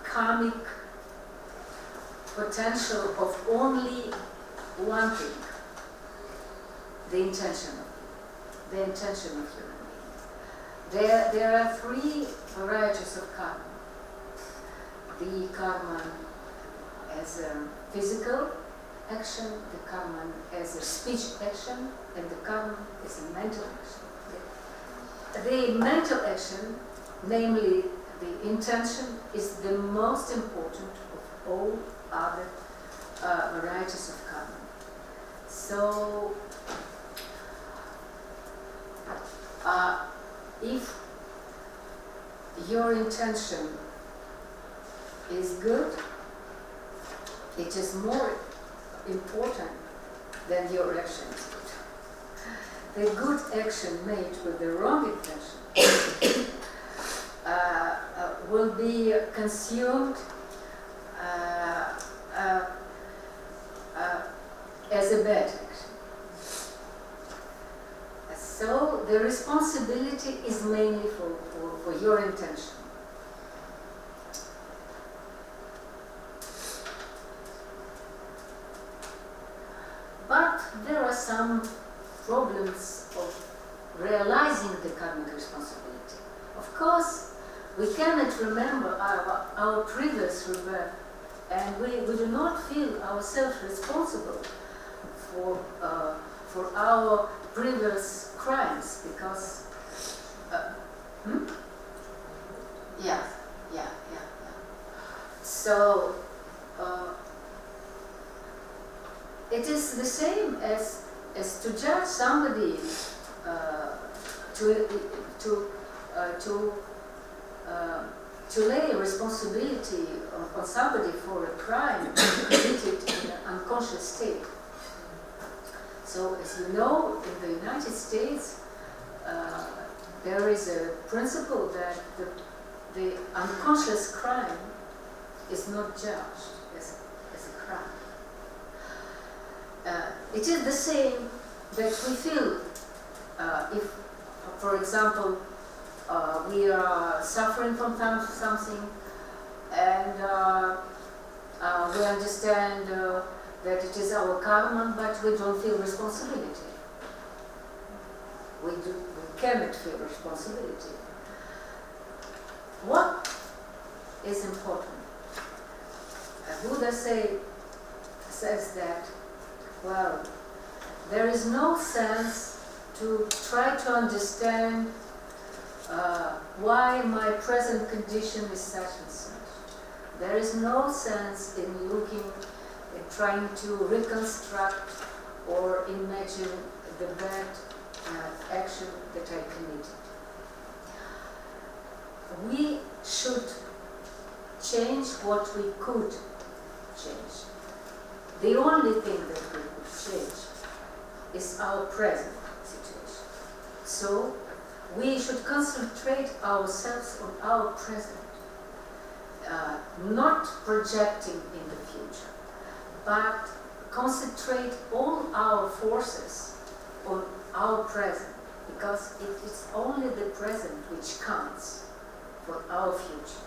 karmic potential of only one thing, the intention of human being. There are three varieties of karma. The karma as a physical action, the karma as a speech action, and the karma as a mental action. The mental action, namely the intention, is the most important of all other varieties of karma. So, if your intention is good, it is more important than your action is good. The good action made with the wrong intention will be consumed as a bad action. So the responsibility is mainly for your intention. But there are some problems of realizing the karmic responsibility. Of course, we cannot remember our previous rebirth, and we do not feel ourselves responsible for our previous crimes, because so it is the same as to judge somebody, to lay responsibility on somebody for a crime committed in an unconscious state. So, as you know, in the United States, there is a principle that the unconscious crime is not judged as a crime. It is the same that we feel if, for example, we are suffering from something, and we understand that it is our karma, but we don't feel responsibility. We cannot feel responsibility. What is important? Buddha says that, well, there is no sense to try to understand why my present condition is such and such. There is no sense in looking and trying to reconstruct or imagine the bad action that I committed. We should change what we could change. The only thing that we could change is our present situation. So we should concentrate ourselves on our present, not projecting in the future, but concentrate all our forces on our present, because it is only the present which counts for our future.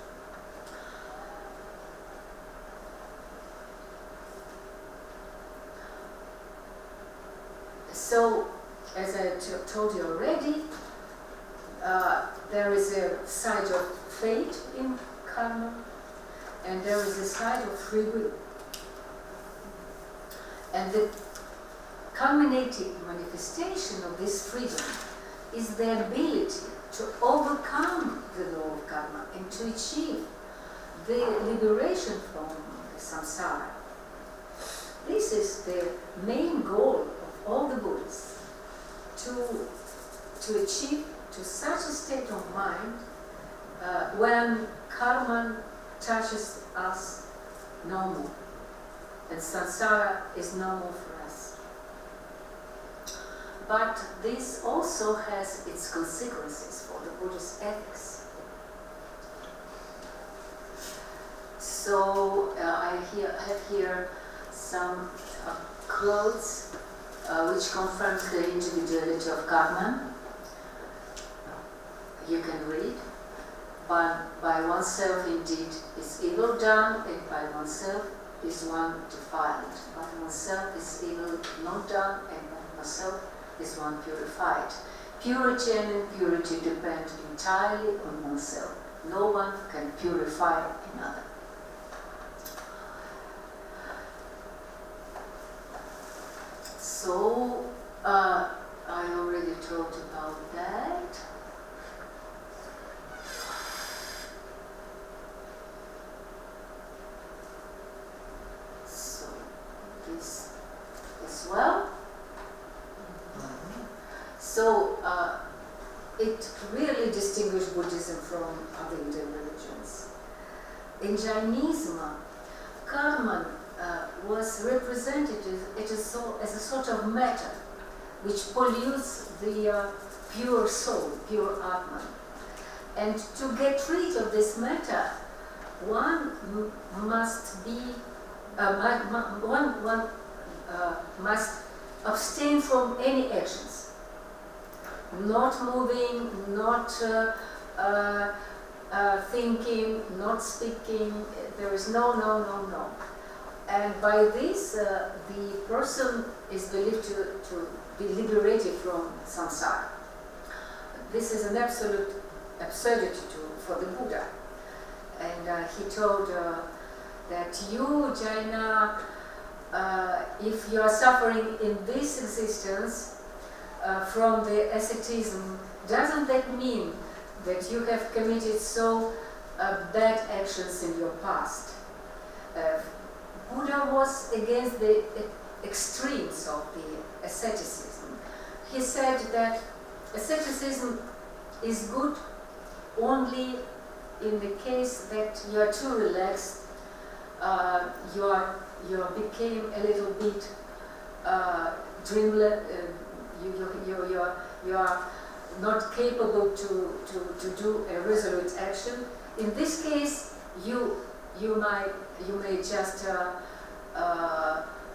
So, as I told you already, there is a side of fate in karma, and there is a side of free will. And the culminating manifestation of this freedom is the ability to overcome the law of karma and to achieve the liberation from the samsara. This is the main goal of all the Buddhists, to achieve to such a state of mind when karma touches us no more, and samsara is no more for us. But this also has its consequences for the Buddhist ethics. So I have here some quotes which confirm the individuality of karma. You can read. By oneself indeed is evil done, and by oneself is one defiled. By oneself is evil not done, and by oneself is one purified. Purity and impurity depend entirely on oneself. No one can purify another. So, I already talked about that. So, this as well. So, it really distinguishes Buddhism from other Indian religions. In Jainism, karma was represented as a sort of matter which pollutes the pure soul, pure Atman. And to get rid of this matter, one must be one must abstain from any actions, not moving, not thinking, not speaking. There is no. And by this, the person is believed to be liberated from samsara. This is an absolute absurdity for the Buddha. And he told that you, Jaina, if you are suffering in this existence from the asceticism, doesn't that mean that you have committed so bad actions in your past? Buddha was against the extremes of the asceticism. He said that asceticism is good only in the case that you are too relaxed, you became a little bit dreamless, you are not capable to do a resolute action. In this case, you may just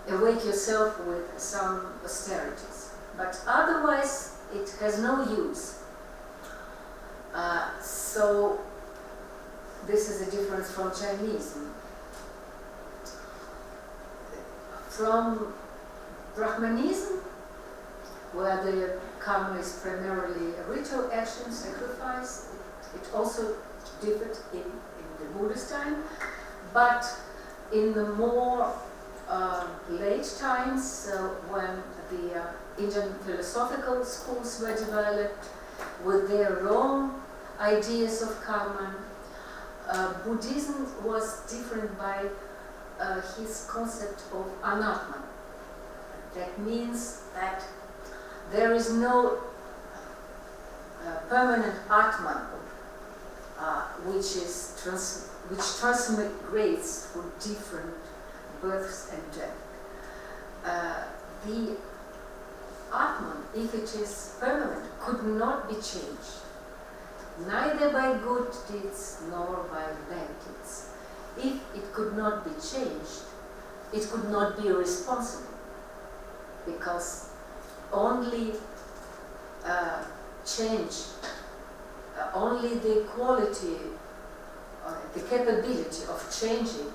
awake yourself with some austerities, but otherwise it has no use. So this is a difference from Jainism. From Brahmanism, where the karma is primarily a ritual action, sacrifice, it also differed in the Buddhist time, but in the more late times, when the Indian philosophical schools were developed with their own ideas of karma, Buddhism was different by his concept of anatman. That means that there is no permanent atman which transmigrates through different births and death. The atman, if it is permanent, could not be changed, neither by good deeds nor by bad deeds. If it could not be changed, it could not be responsible, because only change, only the quality, the capability of changing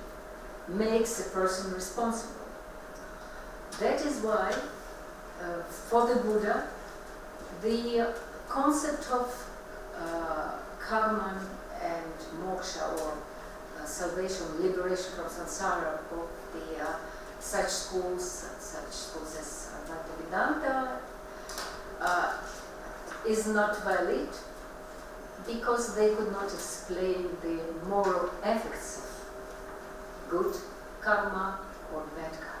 makes a person responsible. That is why, for the Buddha, the concept of karma and moksha, or salvation, liberation from samsara, of the such schools as Vedanta, is not valid, because they could not explain the moral effects of good karma or bad karma.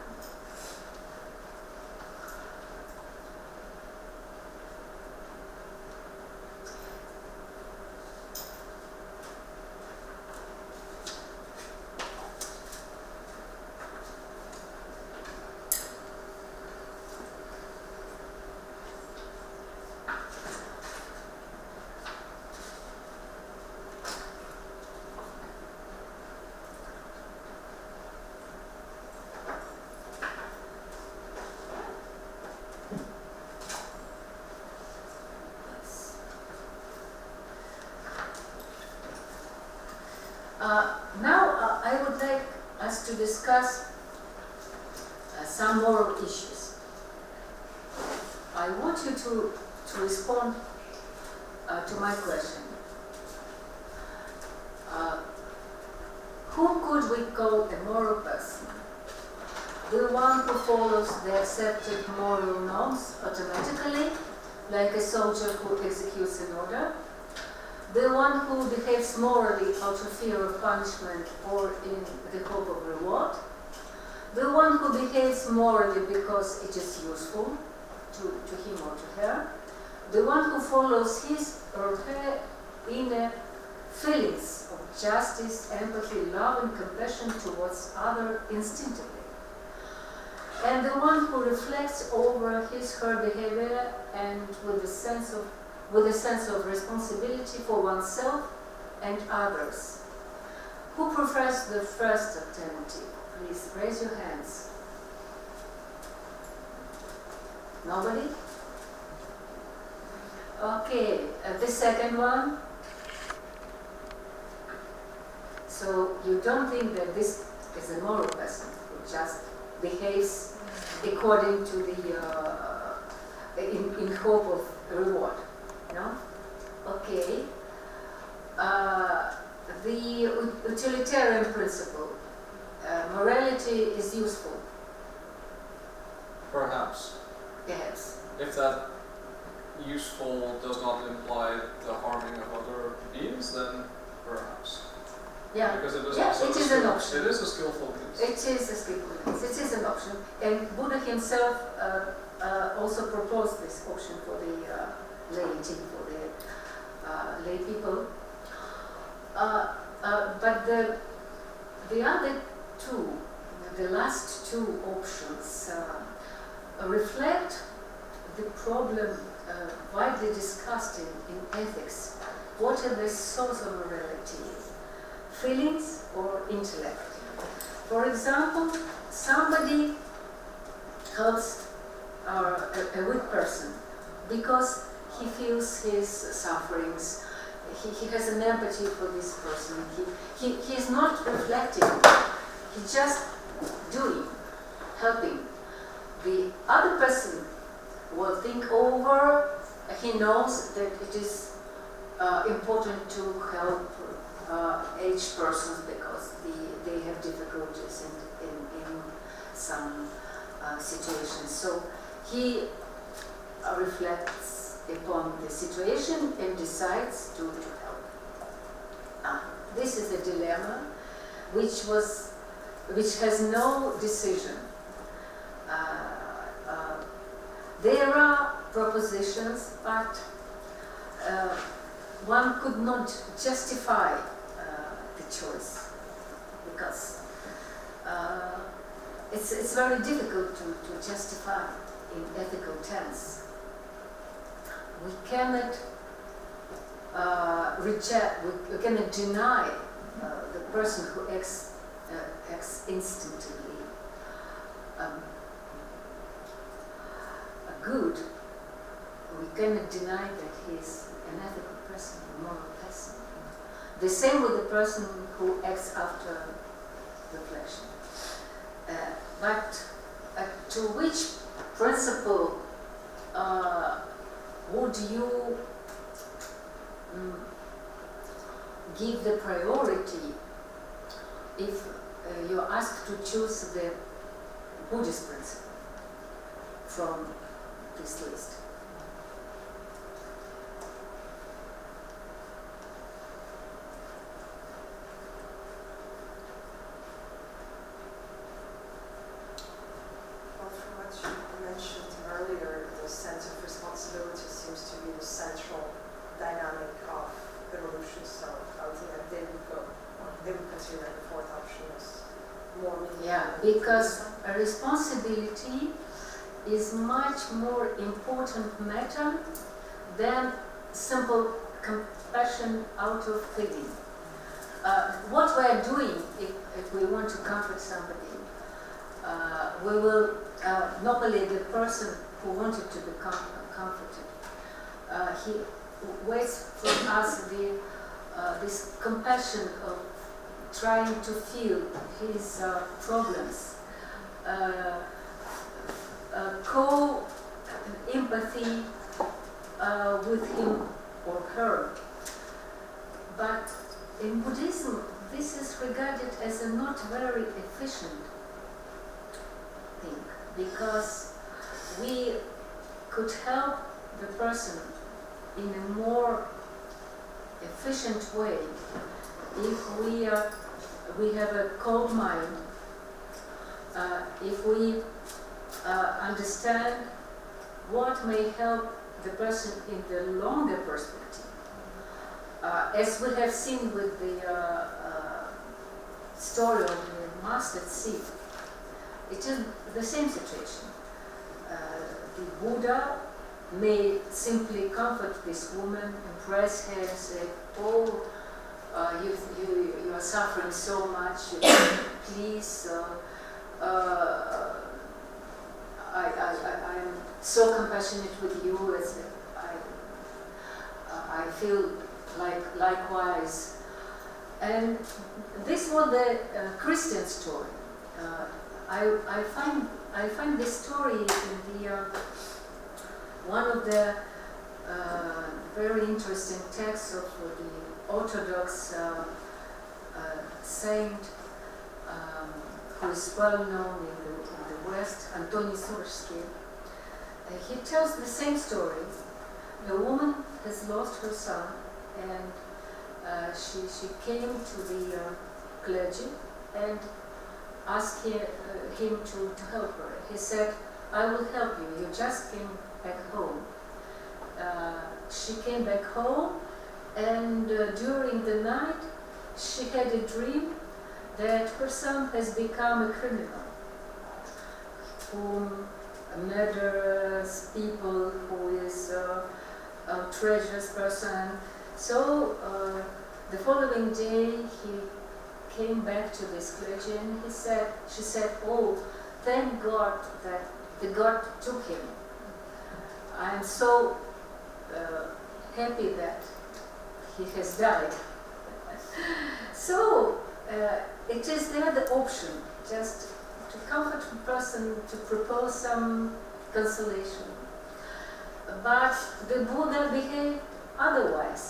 some moral issues. I want you to respond to my question. Who could we call a moral person? The one who follows the accepted moral norms automatically, like a soldier who executes an order? The one who behaves morally out of fear of punishment or in the hope of reward? The one who behaves morally because it is useful to him or to her? The one who follows his or her inner feelings of justice, empathy, love and compassion towards others instinctively? And the one who reflects over his/her behavior and with a sense of responsibility for oneself and others? Who prefers the first alternative? Please raise your hands. Nobody? Okay, the second one. So you don't think that this is a moral person who just behaves according to the in hope of reward, no? Okay. The utilitarian principle, morality is useful. Perhaps. Yes. If that useful does not imply the harming of other beings, then perhaps. Yeah. Because it is yeah, also it is an option. It is a skillful means. It is a skillful means. It is an option. And Buddha himself also proposed this option for the laity, for the lay people. But the other two, the last two options, reflect the problem widely discussed in ethics. What are the source of morality? Feelings or intellect? For example, somebody helps a weak person because he feels his sufferings. He has an empathy for this person. He is not reflecting. He's just doing, helping. The other person will think over. He knows that it is important to help aged persons because they have difficulties in some situations. So he reflects upon the situation and decides to help. This is a dilemma which has no decision. There are propositions, but one could not justify the choice because it's very difficult to justify in ethical terms. We cannot reject, we cannot deny the person who acts instinctively good. We cannot deny that he is an ethical person, a moral person. The same with the person who acts after reflection. But to which principle would you give the priority if you're asked to choose the Buddhist principle from this list? Well, from what you mentioned earlier, the sense of responsibility seems to be the central dynamic of evolution. So I would think that they would consider that the fourth option as more meaningful. Yeah, because a responsibility is much more important matter than simple compassion out of feeling. What we are doing, if we want to comfort somebody, we will normally the person who wanted to be comforted, he waits from us this compassion of trying to feel his problems, empathy with him or her. But in Buddhism, this is regarded as a not very efficient thing, because we could help the person in a more efficient way if we have a cold mind, if we understand what may help the person in the longer perspective. As we have seen with the story of the mustard seed, it is the same situation. The Buddha may simply comfort this woman, embrace her, and say, "Oh, you are suffering so much. Please, I am so compassionate with you. As I feel likewise." And this was the Christian story. I find this story in the one of the very interesting texts of the Orthodox saint who is well known in the West, Antoni Surski. He tells the same story. The woman has lost her son, and she came to the clergy and asked him to help her. He said, "I will help you. You just came back home." She came back home, and during the night she had a dream that her son has become a criminal, whom murders people, who is a treacherous person. So the following day he came back to this clergy, and she said, "Oh, thank God that the God took him. I am so happy that he has died." So it is there the option, just to comfort the person, to propose some consolation. But the Buddha behaved otherwise.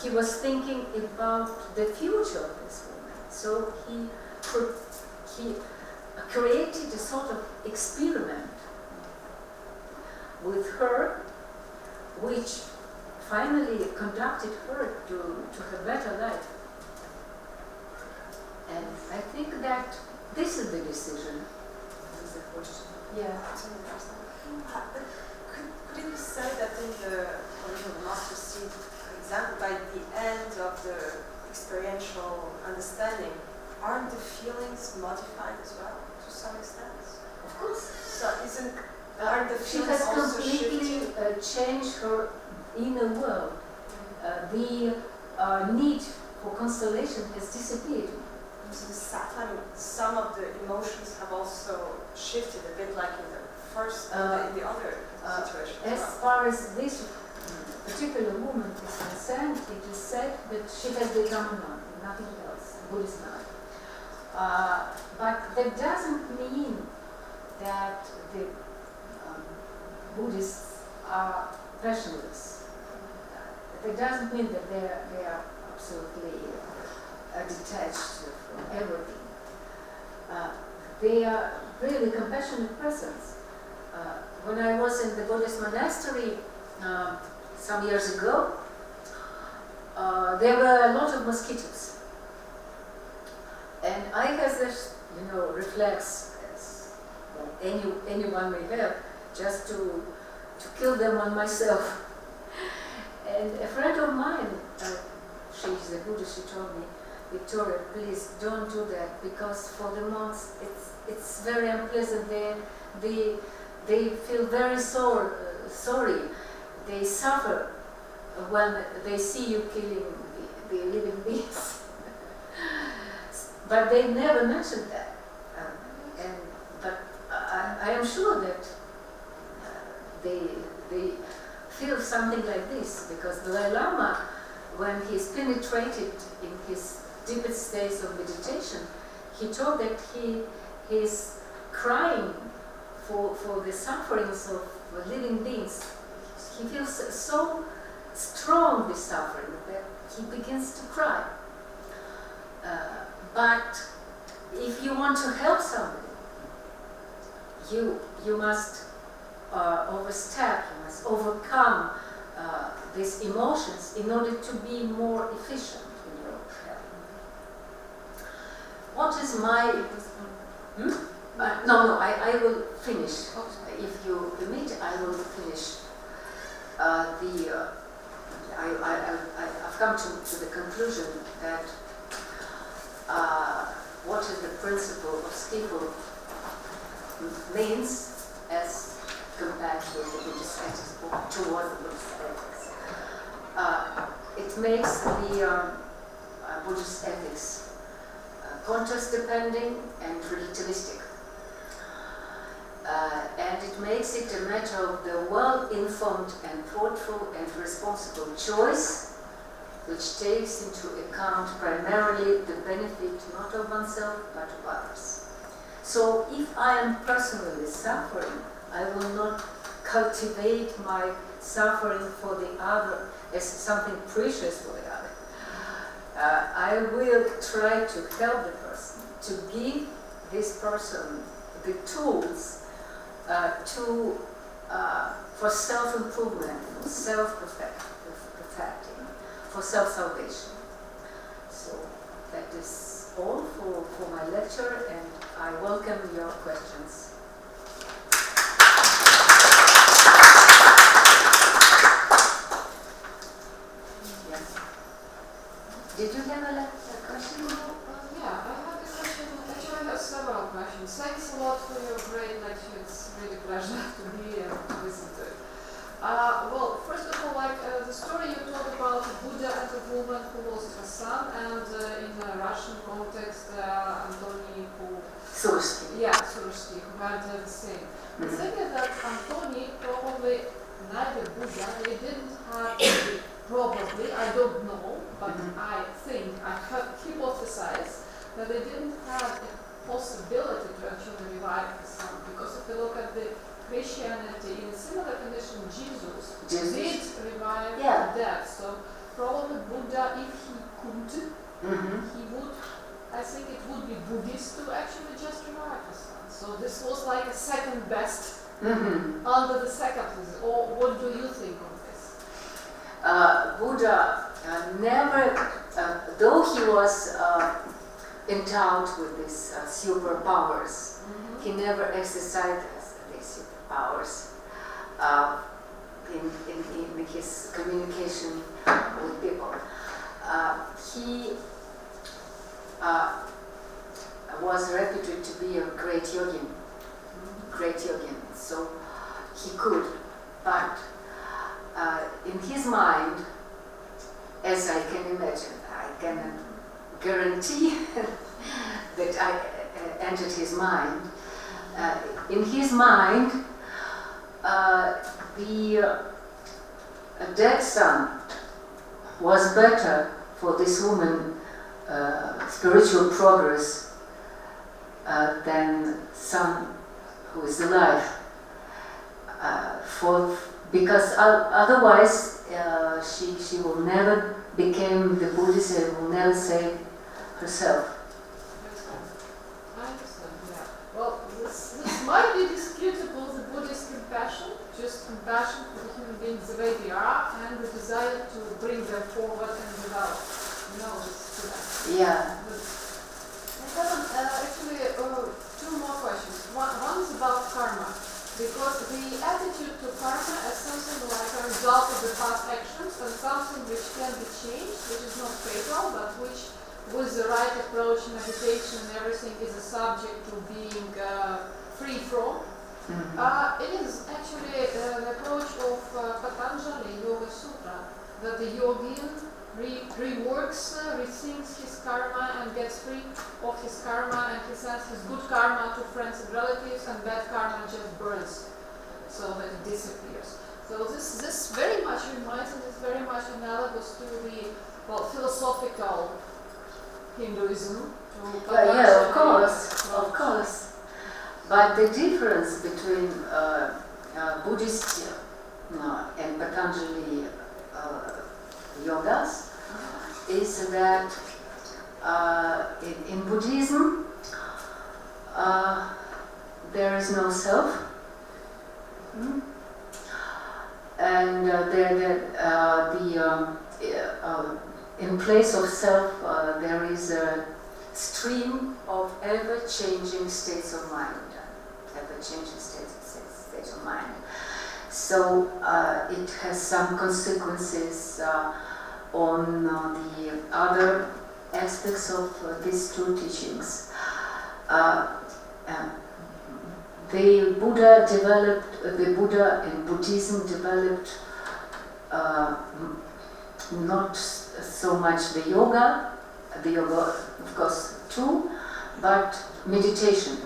He was thinking about the future of this woman. So he created a sort of experiment with her, which finally conducted her to her better life. And I think that this is the decision. This is the question. Yeah. Could it be said that in the original master seed example, by the end of the experiential understanding, aren't the feelings modified as well to some extent? Of course. So aren't the She feelings has also completely shifted? changed her inner world. The need for consolation has disappeared. Some of the emotions have also shifted a bit, like in the first, in the other situation. As far as this particular woman is concerned, it is said that she has become a nun, nothing else, Buddhist nun. But that doesn't mean that the Buddhists are passionless. That doesn't mean that they are absolutely detached from everything. They are really compassionate persons. When I was in the Buddhist monastery some years ago, there were a lot of mosquitoes. And I have this, reflex, as anyone may have, just to kill them on myself. And a friend of mine, she's a Buddhist, she told me, "Victoria, please don't do that, because for the monks it's very unpleasant. They feel very sorry. They suffer when they see you killing the living beings." But they never mentioned that. But I am sure that they feel something like this, because the Dalai Lama, when he's penetrated in his deepest states of meditation, he told that he is crying for the sufferings of living beings. He feels so strong with suffering that he begins to cry. But if you want to help somebody, you must overstep, you must overcome these emotions in order to be more efficient in your help. What is my... I will finish. If you permit, I will finish. I've come to the conclusion that what is the principle of skillful means as compared to the Buddhist ethics, towards the Buddhist ethics. It makes the Buddhist ethics context-depending and relativistic. And it makes it a matter of the well-informed and thoughtful and responsible choice, which takes into account primarily the benefit not of oneself but of others. So if I am personally suffering, I will not cultivate my suffering for the other as something precious for the other. I will try to help the person, to give this person the tools for self-improvement, for self-perfecting, for self-salvation. So that is all for my lecture, and I welcome your questions. Yes. Did you have a question? Yeah, I have a question. Actually, I have several questions. Thanks a lot for your great lecture. It's really a pleasure to be here and to listen to it. Well, first of all, the story you told about Buddha and the woman who lost her son, and in a Russian context, Antony who... Sursky. Yeah, Sursky, who had the same. The thing is that Antony probably neither Buddha, they didn't have, probably, I don't know, but I think, I hypothesize that they didn't have a possibility to actually revive the son, because if you look at the Christianity, in a similar condition, Jesus did revive the dead. So probably Buddha, if he could, he would, I think it would be Buddhist to actually just revive the son. So this was like a second best under the second. Or what do you think of this? Buddha never, though he was endowed with these superpowers, he never exercised these superpowers in his communication with people. He was reputed to be a great yogin, so he could, but in his mind, as I can imagine, I cannot guarantee that I entered his mind. In his mind, the dead son was better for this woman's spiritual progress than son who is alive. Because otherwise she will never become the Buddhist and will never save herself. I understand, yeah. Well, this might be disputable, the Buddhist compassion, just compassion for the human beings the way they are, and the desire to bring them forward and develop knowledge to them. Yeah. But I have actually two more questions. One is about karma, because the attitude to karma as something like a result of the past actions and something which can be changed, which is not fatal, but which with the right approach, meditation and everything is a subject to being free from. It is actually an approach of Patanjali Yoga Sutra, that the yogin reworks, rethinks his karma and gets free of his karma, and he sends his good karma to friends and relatives, and bad karma just burns, so that it disappears. So this very much reminds, and is very much analogous to the philosophical Hinduism. Yeah, of course. But the difference between Buddhist and Patanjali yogas is that in Buddhism there is no self, and in place of self there is a stream of ever-changing states of mind, ever-changing states of mind. So it has some consequences on the other aspects of these two teachings. The Buddha and Buddhism developed not so much the yoga of course too, but meditation.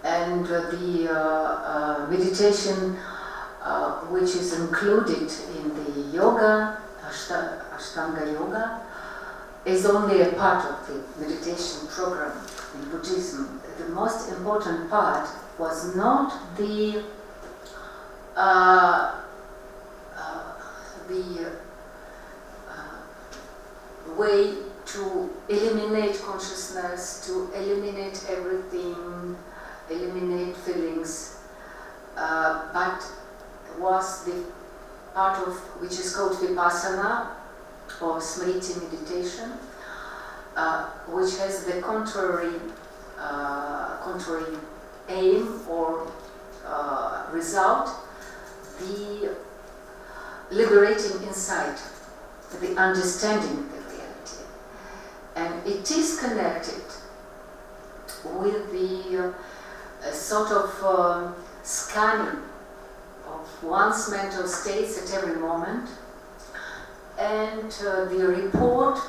And the meditation which is included in the yoga, Ashtanga yoga, is only a part of the meditation program in Buddhism. The most important part was not the way to eliminate consciousness, to eliminate everything, eliminate feelings, but was the part of which is called vipassana or smriti meditation, which has the contrary aim or result, the liberating insight, the understanding of the reality. And it is connected with the sort of scanning of one's mental states at every moment, and the report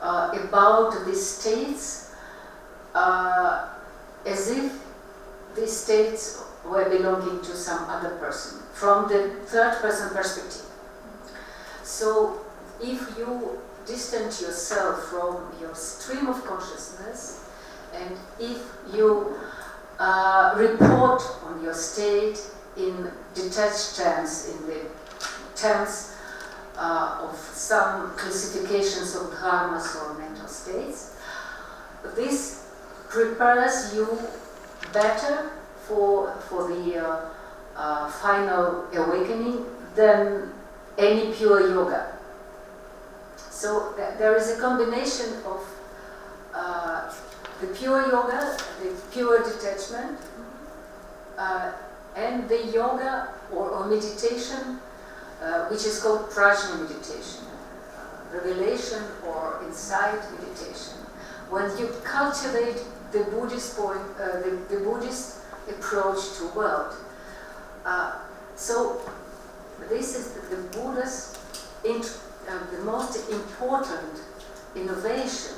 about these states as if these states were belonging to some other person, from the third person perspective. So if you distance yourself from your stream of consciousness, and if you report on your state in detached terms, in the terms of some classifications of dharmas or mental states, this prepares you better for the final awakening than any pure yoga. So there is a combination of the pure yoga, the pure detachment, and the yoga or meditation, which is called prajna meditation, revelation or insight meditation. When you cultivate the Buddhist the Buddhist approach to world, so this is the Buddha's the most important innovation,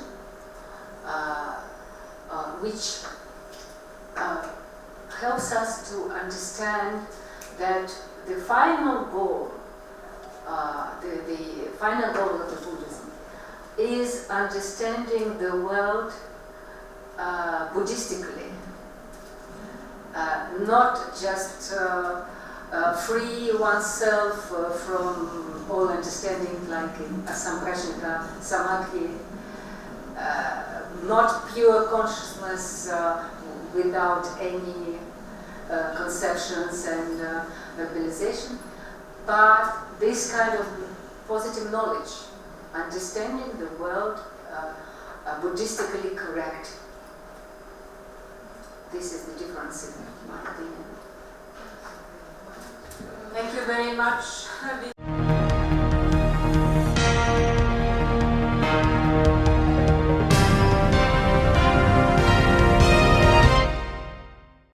which helps us to understand that the final goal, the final goal of the Buddhism is understanding the world Buddhistically, not just free oneself from all understanding like in Asamprajnika Samadhi, not pure consciousness without any conceptions and verbalization, but this kind of positive knowledge, understanding the world Buddhistically correct. This is the difference in my opinion. Thank you very much.